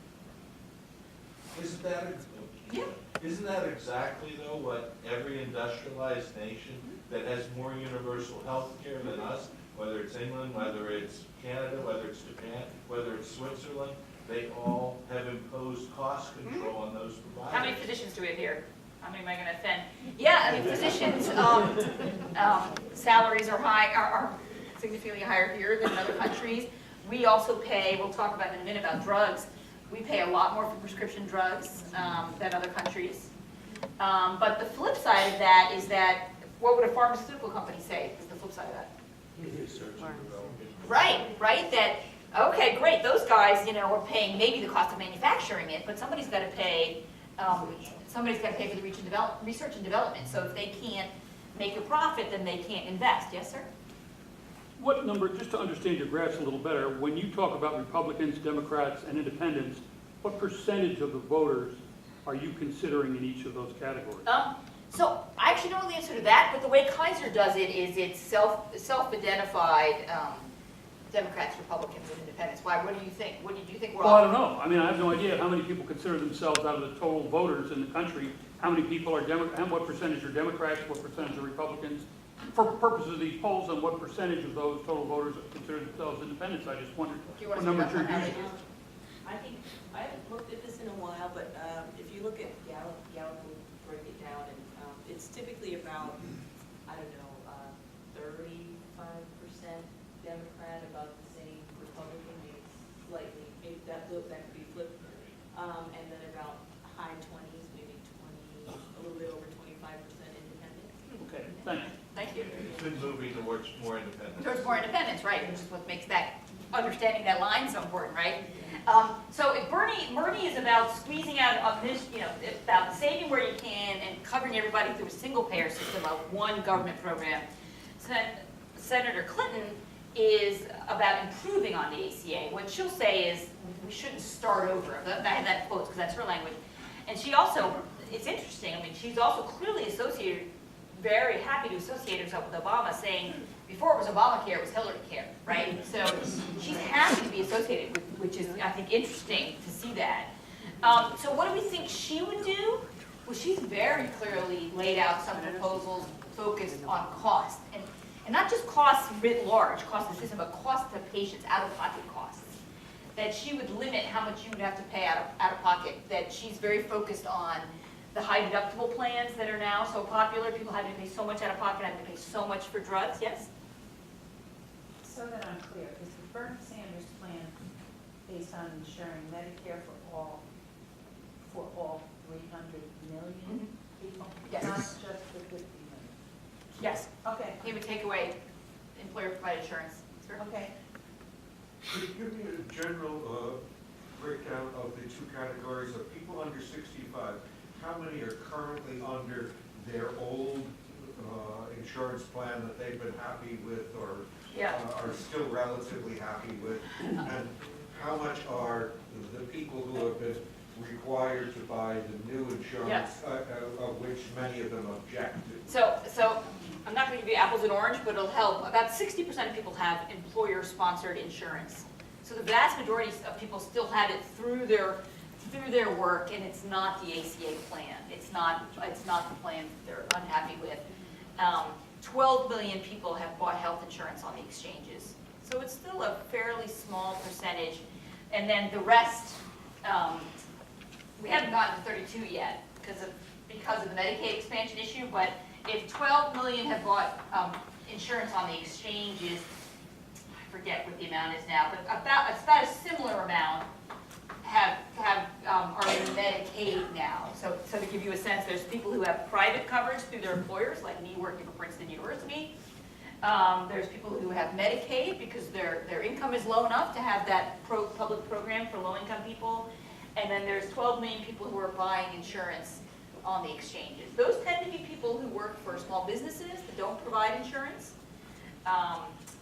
Isn't that exactly, though, what every industrialized nation that has more universal health care than us, whether it's England, whether it's Canada, whether it's Japan, whether it's Switzerland, they all have imposed cost control on those providers? How many physicians do we have here? How many am I going to offend? Yeah, I mean, physicians' salaries are significantly higher here than in other countries. We also pay, we'll talk about in a minute about drugs, we pay a lot more for prescription drugs than other countries. But the flip side of that is that, what would a pharmaceutical company say is the flip side of that? Research and development. Right, that Okay, great, those guys, you know, are paying maybe the cost of manufacturing it, but somebody's got to pay, for the research and development. So if they can't make a profit, then they can't invest. Yes, sir? What number, just to understand your graphs a little better, when you talk about Republicans, Democrats, and independents, what percentage of the voters are you considering in each of those categories? So I actually don't know the answer to that, but the way Kaiser does it is it's self-identified Democrats, Republicans, and independents. Why? What do you think? What did you think we're Well, I all? don't know. I mean, I have no idea how many people consider themselves out of the total voters in the country. How many people are and what percentage are Democrats, what percentage are Republicans? For purposes of these polls, and what percentage of those total voters consider themselves independents? I just wondered Do you want what to numbers speak you're up on using. I think, I haven't looked at this in a while, but if you look at Gallup will break it down, and it's typically about, I don't know, 35% Democrat, about the same Republican, maybe slightly, maybe that could be flipped, and then about high 20s, maybe 20, a little bit over 25% independent. Okay, thanks. Thank you. It's been moving towards more independence. Towards more independence, right, which is what makes that, understanding that line so important, right? So if Bernie is about squeezing out of this, you know, about saving where you can and covering everybody through a single payer system of one government program. Senator Clinton is about improving on the ACA. What she'll say is we shouldn't start over. I had that quote because that's her language. And she also, it's interesting, I mean, she's also clearly associated, very happy to associate herself with Obama, saying before it was Obamacare, it was Hillary Care, right? So she's happy to be associated with, which is, I think, interesting to see that. So what do we think she would do? Well, she's very clearly laid out some proposals focused on cost. And not just costs writ large, cost of the system, but cost to patients, out-of-pocket costs. That she would limit how much you would have to pay out of pocket. That she's very focused on the high deductible plans that are now so popular. People having to pay so much out of pocket, having to pay so much for drugs. Yes? So that I'm clear, is the Bernie Sanders plan based on ensuring Medicare for all 300 million people? Yes. Not just the 50 million? Yes. Okay. He would take away employer-provided insurance. Sir? Okay. Could you give me a general breakdown of the two categories of people under 65? How many are currently under their old insurance plan that they've been happy with or are still relatively happy with? And how much are the people who have been required to buy the new insurance, of which many of them object to? So I'm not going to give you apples and orange, but it'll help. About 60% of people have employer-sponsored insurance. So the vast majority of people still have it through their work, and it's not the ACA plan. It's not the plan they're unhappy with. 12 million people have bought health insurance on the exchanges. So it's still a fairly small percentage. And then the rest, we haven't gotten to 32 yet because of the Medicaid expansion issue, but if 12 million have bought insurance on the exchanges, I forget what the amount is now, but it's about a similar amount are in Medicaid now. So to give you a sense, there's people who have private coverage through their employers, like me working for Princeton University. There's people who have Medicaid because their income is low enough to have that public program for low-income people. And then there's 12 million people who are buying insurance on the exchanges. Those tend to be people who work for small businesses that don't provide insurance, or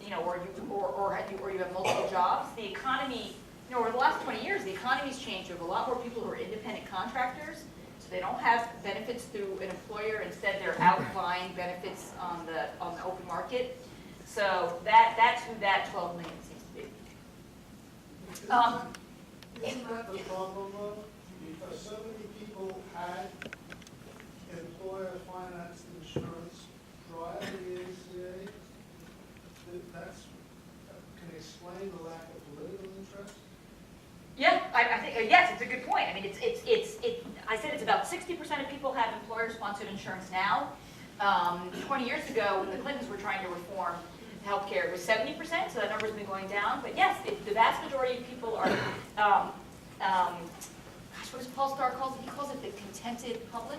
you have multiple jobs. The economy, over the last 20 years, the economy's changed. There's a lot more people who are independent contractors, so they don't have benefits through an employer. Instead, they're out buying benefits on the open market. So that's who that 12 million seems to be. Isn't that the problem, though? Because so many people had employer-financed insurance prior to the ACA, that's can explain the lack of political interest? Yeah, I think, yes, it's a good point. I mean, I said it's about 60% of people have employer-sponsored insurance now. 20 years ago, when the Clintons were trying to reform healthcare, it was 70%, so that number's been going down. But yes, the vast majority of people are, what does Paul Starr calls it? He calls it the contented public,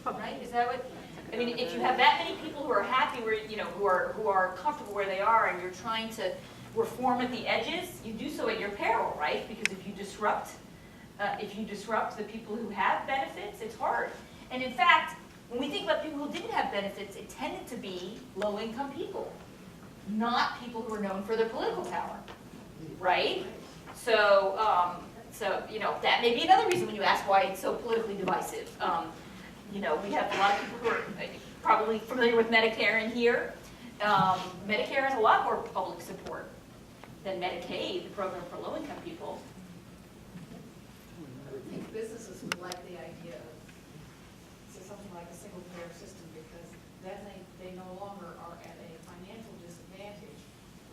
right? Is that what? I mean, if you have that many people who are happy, who are comfortable where they are, and you're trying to reform at the edges, you do so at your peril, right? Because if you disrupt the people who have benefits, it's hard. And in fact, when we think about people who didn't have benefits, it tended to be low-income people, not people who are known for their political power, right? So, that may be another reason when you ask why it's so politically divisive. We have a lot of people who are probably familiar with Medicare in here. Medicare has a lot more public support than Medicaid, the program for low-income people. I think businesses would like the idea of, say, something like a single payer system, because then they no longer are at a financial disadvantage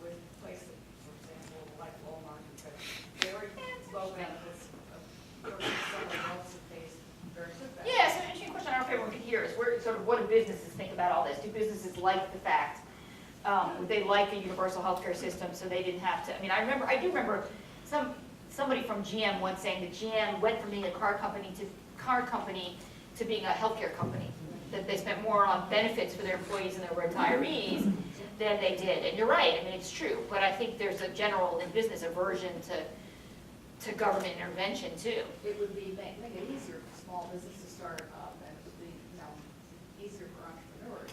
with places, for example, like Walmart, because very low benefits versus someone else that pays very good benefits. Yeah, so an interesting question I don't know if everyone can hear is what do businesses think about all this? Do businesses like the fact, would they like a universal healthcare system so they didn't have to, I do remember somebody from GM once saying that GM went from being a car company to being a healthcare company. That they spent more on benefits for their employees and their retirees than they did. And you're right, it's true. But I think there's a general, in business, aversion to government intervention too. It would make it easier for small businesses to start up, and it would be, easier for entrepreneurs.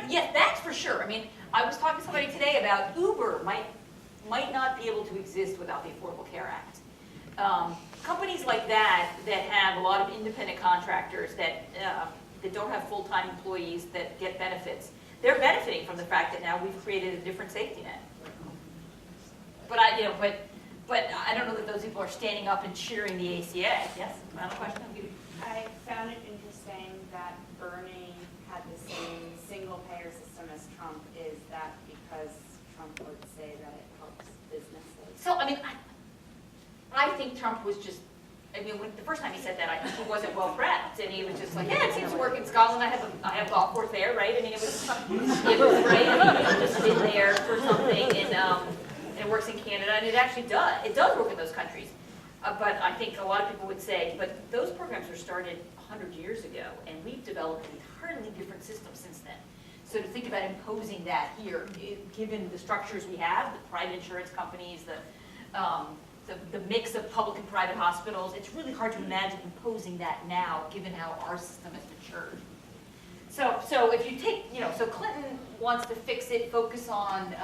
Yes, that's for sure. I was talking to somebody today about Uber might not be able to exist without the Affordable Care Act. Companies like that have a lot of independent contractors that don't have full-time employees that get benefits, they're benefiting from the fact that now we've created a different safety net. But I don't know that those people are standing up and cheering the ACA. Yes, final question. I found it interesting that Bernie had the same single-payer system as Trump. Is that because Trump would say that it helps businesses? So, I think Trump was just, when the first time he said that, I think he wasn't well prepped, and he was just like, yeah, it seems to work in Scotland. I have a golf course there, right? It was right. He just been there for something, and it works in Canada, and it actually does. It does work in those countries. But I think a lot of people would say, but those programs were started 100 years ago, and we've developed an entirely different system since then. So to think about imposing that here, given the structures we have, the private insurance companies, the mix of public and private hospitals, it's really hard to imagine imposing that now, given how our system has matured. So if you take, so Clinton wants to fix it, focus on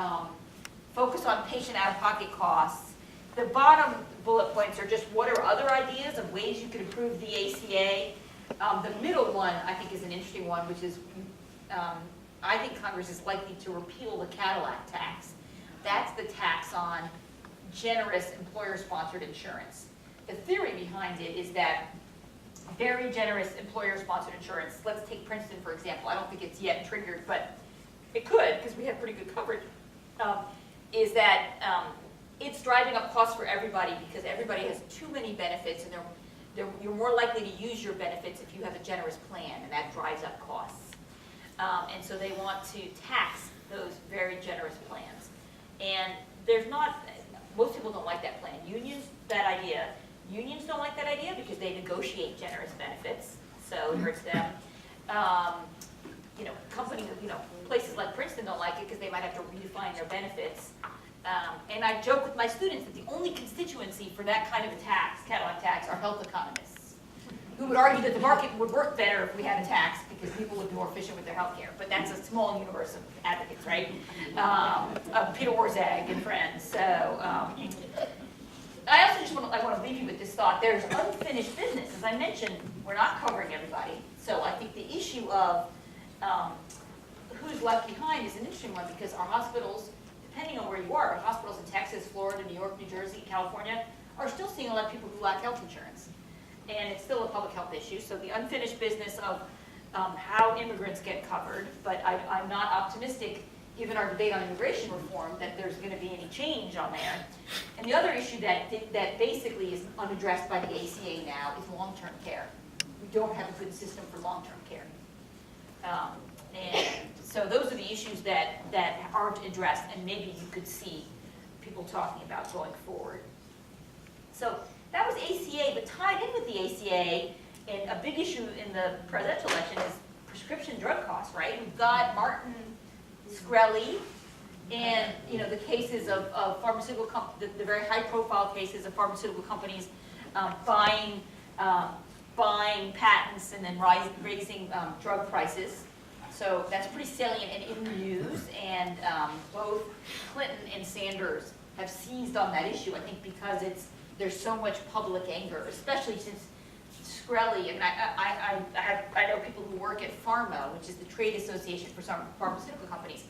patient out-of-pocket costs. The bottom bullet points are just what are other ideas of ways you could improve the ACA. The middle one, I think, is an interesting one, which is I think Congress is likely to repeal the Cadillac tax. That's the tax on generous employer-sponsored insurance. The theory behind it is that very generous employer-sponsored insurance, let's take Princeton for example, I don't think it's yet triggered, but it could because we have pretty good coverage, is that it's driving up costs for everybody because everybody has too many benefits, and you're more likely to use your benefits if you have a generous plan, and that drives up costs. And so they want to tax those very generous plans. And most people don't like that plan. Unions, that idea. Unions don't like that idea because they negotiate generous benefits, so it hurts them. Companies, places like Princeton don't like it because they might have to redefine their benefits. And I joke with my students that the only constituency for that kind of a tax, Cadillac tax, are health economists, who would argue that the market would work better if we had a tax because people would be more efficient with their health care. But that's a small universe of advocates, right? Peter Warzag and friends. So I also I want to leave you with this thought. There's unfinished business. As I mentioned, we're not covering everybody. So I think the issue of who's left behind is an interesting one because our hospitals, depending on where you are, but hospitals in Texas, Florida, New York, New Jersey, California, are still seeing a lot of people who lack health insurance. And it's still a public health issue. So the unfinished business of how immigrants get covered, but I'm not optimistic, given our debate on immigration reform, that there's going to be any change on there. And the other issue that basically is unaddressed by the ACA now is long-term care. We don't have a good system for long-term care. And so those are the issues that aren't addressed, and maybe you could see people talking about going forward. So that was ACA, but tied in with the ACA, and a big issue in the presidential election is prescription drug costs, right? We've got Martin Shkreli And, you know, the cases of pharmaceutical the very high-profile cases of pharmaceutical companies buying patents and then raising drug prices. So that's pretty salient and in the news, and both Clinton and Sanders have seized on that issue, I think, because there's so much public anger, especially since Shkreli, and I know people who work at PhRMA, which is the trade association for some pharmaceutical companies,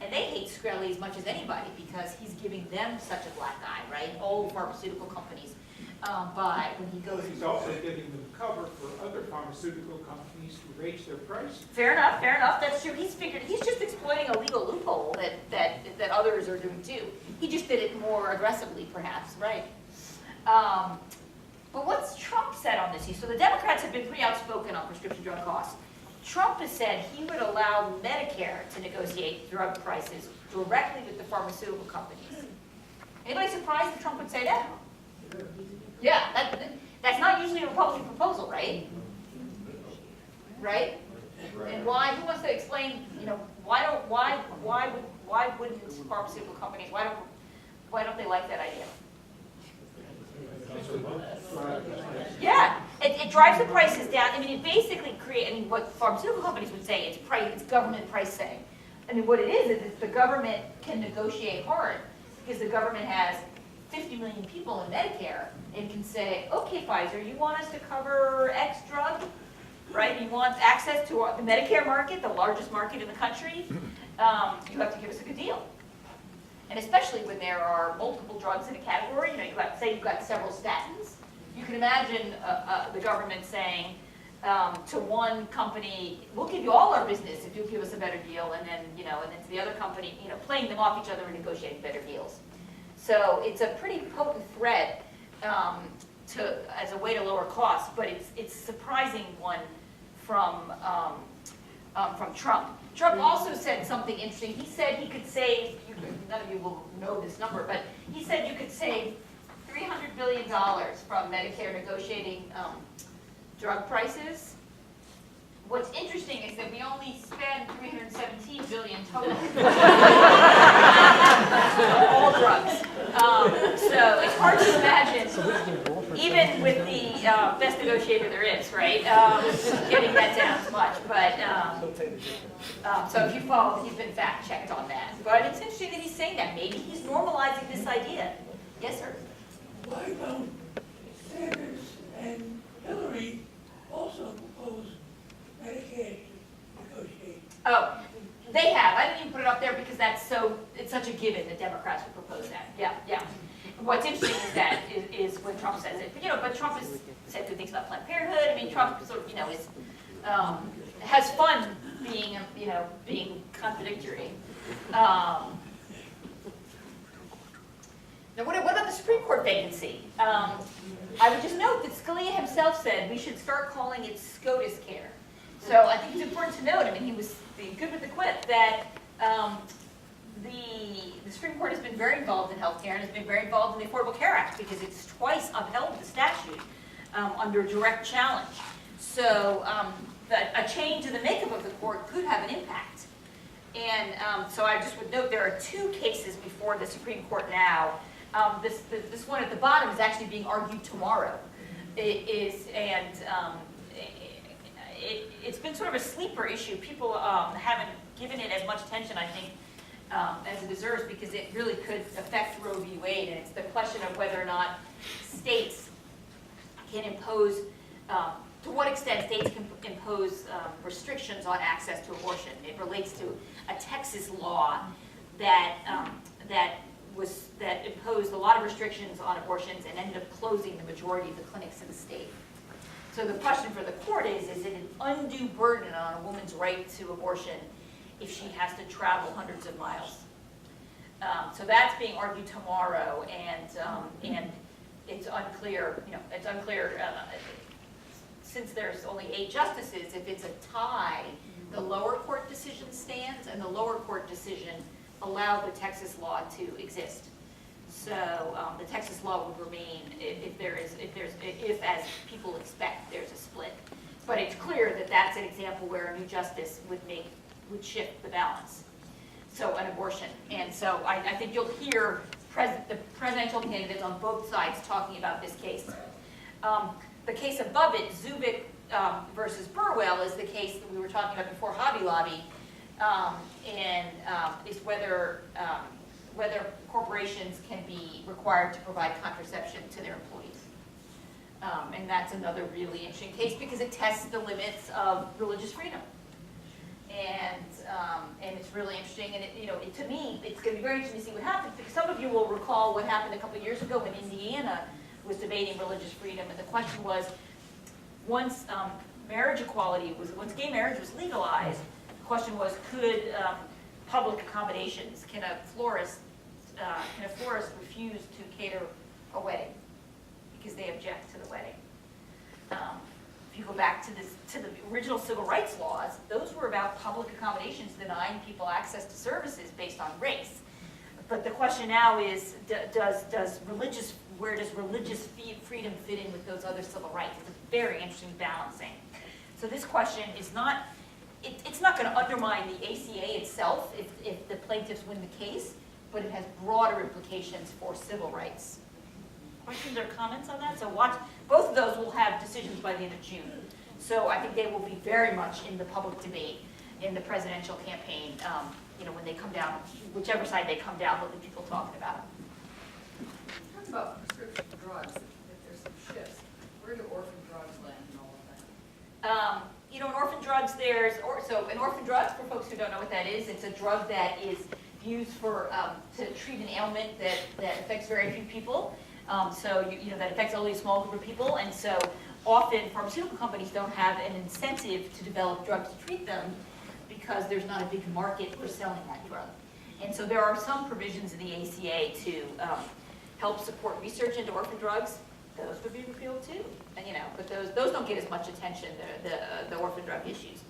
and they hate Shkreli as much as anybody because he's giving them such a black eye, right? All pharmaceutical companies buy when he goes. He's also giving them cover for other pharmaceutical companies to raise their prices. Fair enough, that's true. He's just exploiting a legal loophole that others are doing too. He just did it more aggressively, perhaps, right? But what's Trump said on this issue? So the Democrats have been pretty outspoken on prescription drug costs. Trump has said he would allow Medicare to negotiate drug prices directly with the pharmaceutical companies. Anybody surprised that Trump would say that? Yeah, that's not usually a Republican proposal, right? Right? And why? Who wants to explain? You know, why wouldn't pharmaceutical companies? Why don't they like that idea? Yeah, it drives the prices down. I mean, it basically creates. I mean, what pharmaceutical companies would say it's government price setting. I mean, what it is the government can negotiate hard because the government has 50 million people in Medicare and can say, okay, Pfizer, you want us to cover X drug, right? You want access to the Medicare market, the largest market in the country. You have to give us a good deal. And especially when there are multiple drugs in a category, you know, say you've got several statins, you can imagine the government saying to one company, we'll give you all our business if you'll give us a better deal, and then to the other company, you know, playing them off each other and negotiating better deals. So it's a pretty potent threat as a way to lower costs, but it's a surprising one from Trump. Trump also said something interesting. He said he could save, none of you will know this number, but he said you could save $300 billion from Medicare negotiating drug prices. What's interesting is that we only spend $317 billion total on all drugs. So it's hard to imagine, even with the best negotiator there is, right? Getting that down as much. But so if you follow, he's been fact checked on that. But it's interesting that he's saying that. Maybe he's normalizing this idea. Yes, sir. Why don't Sanders and Hillary also propose Medicaid negotiate? Oh, they have. I didn't even put it up there because it's such a given that Democrats would propose that. Yeah. What's interesting is that is when Trump says it. But Trump has said good things about Planned Parenthood. I mean, Trump sort of, is has fun being contradictory. Now, what about the Supreme Court vacancy? I would just note that Scalia himself said we should start calling it SCOTUS care. So I think it's important to note, I mean, he was good with the quip, that the Supreme Court has been very involved in healthcare and has been very involved in the Affordable Care Act because it's twice upheld the statute under direct challenge. So a change in the makeup of the court could have an impact. And so I just would note there are two cases before the Supreme Court now. This one at the bottom is actually being argued tomorrow. It's been sort of a sleeper issue. People haven't given it as much attention, I think, as it deserves because it really could affect Roe v. Wade. And it's the question of whether or not states can impose, to what extent states can impose restrictions on access to abortion. It relates to a Texas law that imposed a lot of restrictions on abortions and ended up closing the majority of the clinics in the state. So the question for the court is it an undue burden on a woman's right to abortion if she has to travel hundreds of miles? So that's being argued tomorrow, and it's unclear. It's unclear since there's only 8 justices. If it's a tie, the lower court decision stands, and the lower court decision allowed the Texas law to exist. So the Texas law would remain if as people expect, there's a split. But it's clear that that's an example where a new justice would shift the balance. so an abortion. And so I think you'll hear the presidential candidates on both sides talking about this case. The case above it, Zubik versus Burwell, is the case that we were talking about before, Hobby Lobby, and is whether corporations can be required to provide contraception to their employees. And that's another really interesting case because it tests the limits of religious freedom. And it's really interesting, and to me, it's going to be very interesting to see what happens, because some of you will recall what happened a couple of years ago when Indiana was debating religious freedom, and the question was, once gay marriage was legalized, the question was, could public accommodations, can a florist refuse to cater a wedding because they object to the wedding? If you go back to the original civil rights laws, those were about public accommodations denying people access to services based on race. But the question now is, where does religious freedom fit in with those other civil rights? It's a very interesting balancing. So this question is not, it's not going to undermine the ACA itself if the plaintiffs win the case, but it has broader implications for civil rights. Questions or comments on that? So both of those will have decisions by the end of June. So I think they will be very much in the public debate in the presidential campaign, when they come down, whichever side they come down, there'll be people talking about it. Talk about prescription drugs, if there's some shifts. Where do orphan drugs land in all of that? In orphan drugs, an orphan drugs, for folks who don't know what that is, it's a drug that is used to treat an ailment that affects very few people. That affects only a small group of people, and so often pharmaceutical companies don't have an incentive to develop drugs to treat them because there's not a big market for selling that drug. And so there are some provisions in the ACA to help support research into orphan drugs. Those would be repealed too, but those don't get as much attention, the orphan drug issues.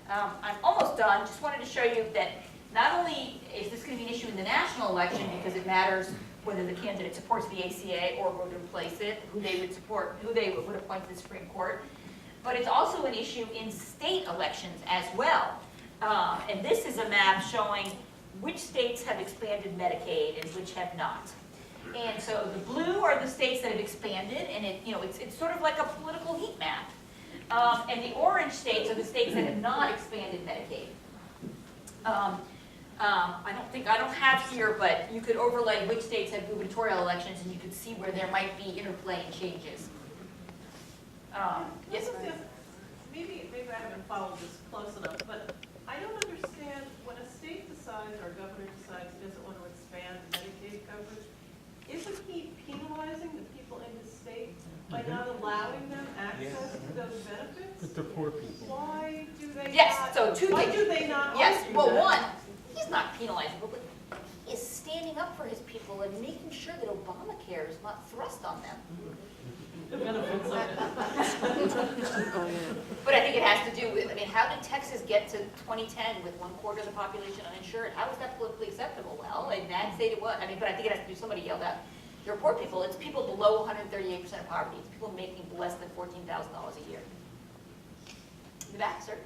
I'm almost done. Just wanted to show you that not only is this going to be an issue in the national election because it matters whether the candidate supports the ACA or would replace it, who they would support, who they would appoint to the Supreme Court, but it's also an issue in state elections as well. And this is a map showing which states have expanded Medicaid and which have not. And so the blue are the states that have expanded, and it's sort of like a political heat map. And the orange states are the states that have not expanded Medicaid. I don't have here, but you could overlay which states have gubernatorial elections, and you could see where there might be interplay and changes. Yes? Maybe I haven't followed this close enough, but I don't understand when a state decides or a governor decides he doesn't want to expand Medicaid coverage, isn't he penalizing the people in his state by not allowing them access to those benefits? But they're poor people. Why do they Why do they not Yes, argue well, that? one, he's not penalizing people, but he is standing up for his people and making sure that Obamacare is not thrust on them. The benefits of it. But I think it has to do with, how did Texas get to 2010 with 1/4 of the population uninsured? How is that politically acceptable? Well, in that state it was. But I think it has to do, somebody yelled out, they're poor people. It's people below 138% of poverty. It's people making less than $14,000 a year. In the back, sir.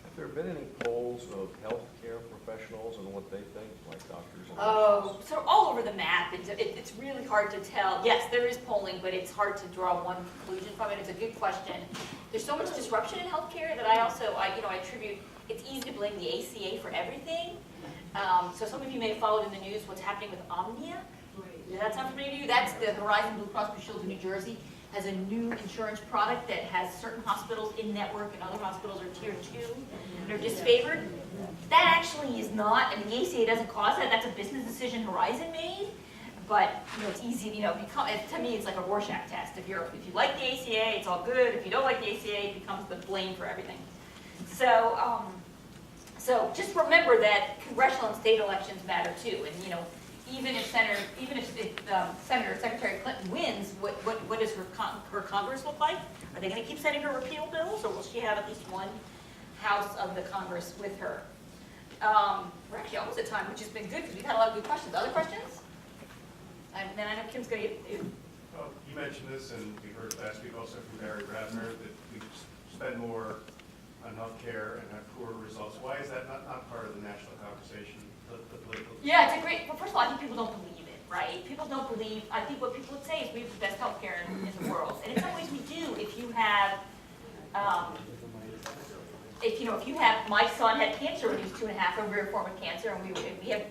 Have there been any polls of healthcare professionals and what they think, like doctors and Oh, so all over the map. It's really hard to tell. Yes, there is polling, but it's hard to draw one conclusion from it. It's a good question. There's so much disruption in healthcare that I attribute, it's easy to blame the ACA for everything. So some of you may have followed in the news what's happening with Omnia. Does that sound familiar to you? That's the Horizon Blue Cross Blue Shield of New Jersey has a new insurance product that has certain hospitals in network and other hospitals are tier 2. They're disfavored. That actually is not, and the ACA doesn't cause that. That's a business decision Horizon made. But it's easy, to me it's like a Rorschach test. If you like the ACA, it's all good. If you don't like the ACA, it becomes the blame for everything. So just remember that congressional and state elections matter too. And even if Secretary Clinton wins, what does her Congress look like? Are they going to keep sending her repeal bills, or will she have at least one house of the Congress with her? We're actually almost at time, which has been good because we've had a lot of good questions. Other questions? And then I know Kim's going to get. Well, you mentioned this, and we heard last week also from Barry Radner that we spend more on healthcare and have poorer results. Why is that not part of the national conversation the political. Yeah, it's a great, well, first of all, I think people don't believe it, right? People don't believe, I think what people would say is we have the best healthcare in the world. And in some ways we do if you have, if you have, my son had cancer when he was 2.5, a rare form of cancer, and we had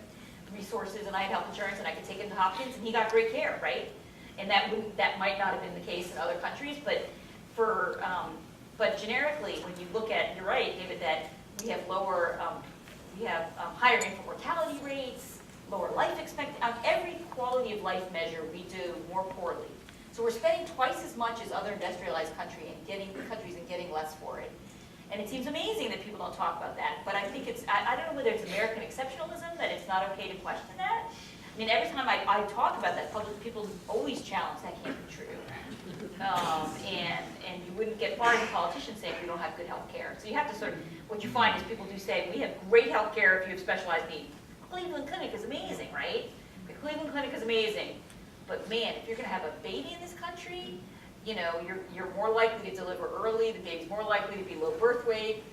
resources, and I had health insurance, and I could take him to Hopkins, and he got great care, right? And that might not have been the case in other countries, but but generically, when you look at, you're right, David, that we have higher infant mortality rates, lower life expectancy. On every quality of life measure, we do more poorly. So we're spending twice as much as other industrialized countries and getting less for it. And it seems amazing that people don't talk about that. But I think I don't know whether it's American exceptionalism, that it's not okay to question that. I mean, every time I talk about that public, people always challenge that can't be true. And you wouldn't get far as a politician saying we don't have good health care. So you have to sort of, what you find is people do say, we have great health care if you have specialized needs. Cleveland Clinic is amazing, right? The Cleveland Clinic is amazing. But man, if you're gonna have a baby in this country, you're more likely to deliver early, the baby's more likely to be low birth weight,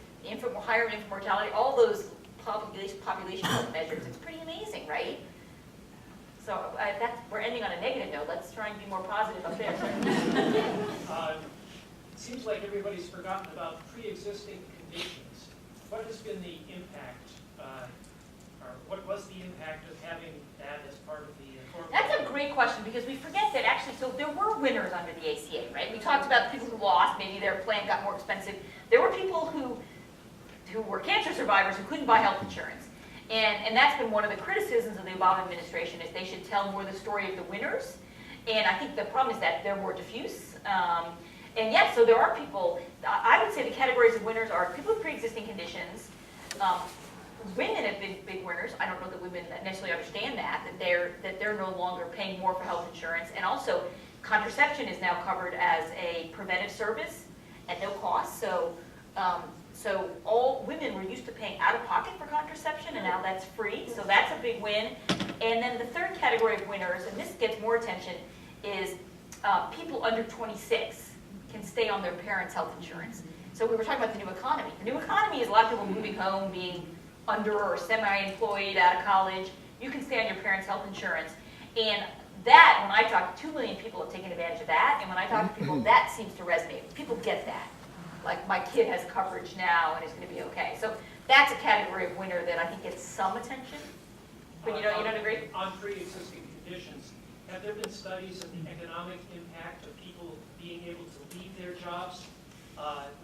higher infant mortality, all those population health measures. It's pretty amazing, right? So we're ending on a negative note. Let's try and be more positive up there. It seems like everybody's forgotten about pre-existing conditions. What has been the impact, or what was the impact of having that as part of the formula? That's a great question, because we forget that actually, so there were winners under the ACA, right? We talked about the people who lost, maybe their plan got more expensive. There were people who were cancer survivors who couldn't buy health insurance. And that's been one of the criticisms of the Obama administration, is they should tell more the story of the winners. And I think the problem is that they're more diffuse. And yes, so there are people, I would say the categories of winners are people with pre-existing conditions. Women have been big winners. I don't know that women necessarily understand that they're no longer paying more for health insurance. And also, contraception is now covered as a preventive service at no cost. So all women were used to paying out of pocket for contraception, and now that's free. So that's a big win. And then the third category of winners, and this gets more attention, is people under 26 can stay on their parents' health insurance. So we were talking about the new economy. The new economy is a lot of people moving home, being under or semi-employed, out of college. You can stay on your parents' health insurance. And that, when I talk, 2 million people have taken advantage of that. And when I talk to people, that seems to resonate. People get that. Like, my kid has coverage now and is going to be okay. So that's a category of winner that I think gets some attention. But you don't agree? On pre-existing conditions, have there been studies of the economic impact of people being able to leave their jobs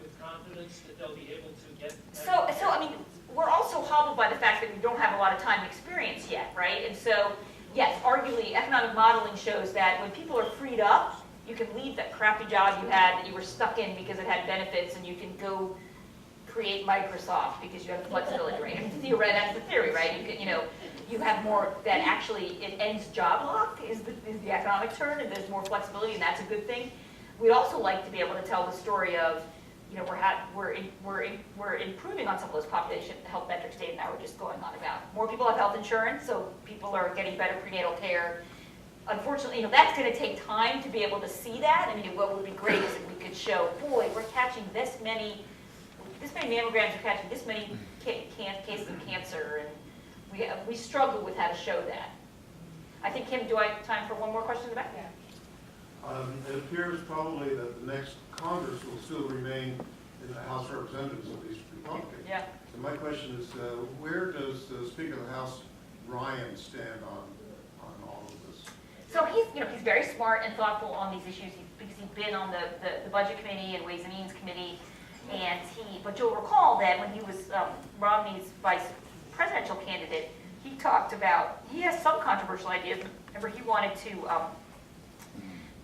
with confidence that they'll be able to get? So I mean, we're also hobbled by the fact that we don't have a lot of time and experience yet, right? And so, yes, arguably, economic modeling shows that when people are freed up, you can leave that crappy job you had that you were stuck in because it had benefits, and you can go create Microsoft because you have flexibility, right? That's the theory, right? You have more that actually it ends job lock is the economic term, and there's more flexibility, and that's a good thing. We'd also like to be able to tell the story of, we're improving on some of those population health metrics Dave and I were just going on about. More people have health insurance, so people are getting better prenatal care. Unfortunately, that's going to take time to be able to see that. I mean, what would be great is if we could show, boy, we're catching this many mammograms, we're catching this many cases of cancer, and we struggle with how to show that. I think, Kim, do I have time for one more question in the back? It appears probably that the next Congress will still remain in the House of Representatives, at least Republican. Yeah. So my question is, where does Speaker of the House Ryan stand on all of this? So he's very smart and thoughtful on these issues because he's been on the Budget Committee and Ways and Means Committee, but you'll recall that when he was Romney's vice presidential candidate, he has some controversial ideas. Remember, he wanted to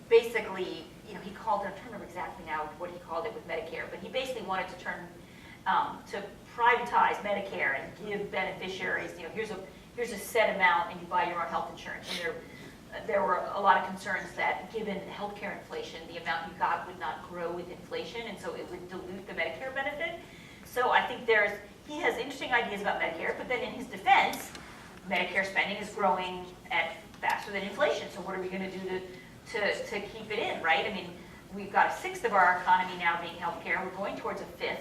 basically, he called it, I'm trying to remember exactly now what he called it with Medicare, but he basically wanted to to privatize Medicare and give beneficiaries, here's a set amount and you buy your own health insurance. And there were a lot of concerns that given healthcare inflation, the amount you got would not grow with inflation, and so it would dilute the Medicare benefit. So I think he has interesting ideas about Medicare, but then in his defense, Medicare spending is growing at faster than inflation. So what are we going to do to keep it in, right? I mean, we've got 1/6 of our economy now being healthcare. We're going towards 1/5.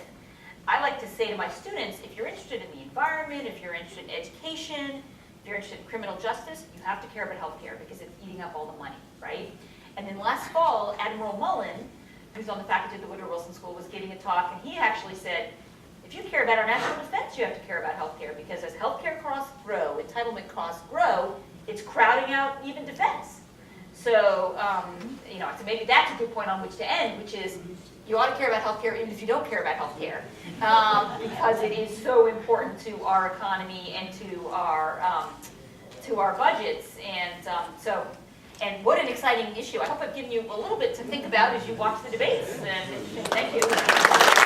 I like to say to my students, if you're interested in the environment, if you're interested in education, if you're interested in criminal justice, you have to care about healthcare because it's eating up all the money, right? And then last fall, Admiral Mullen, who's on the faculty of the Woodrow Wilson School, was giving a talk, and he actually said, if you care about our national defense, you have to care about healthcare, because as healthcare costs grow, entitlement costs grow, it's crowding out even defense. So, you know, so maybe that's a good point on which to end, which is you ought to care about healthcare even if you don't care about healthcare, because it is so important to our economy and to our budgets. And what an exciting issue. I hope I've given you a little bit to think about as you watch the debates. And thank you.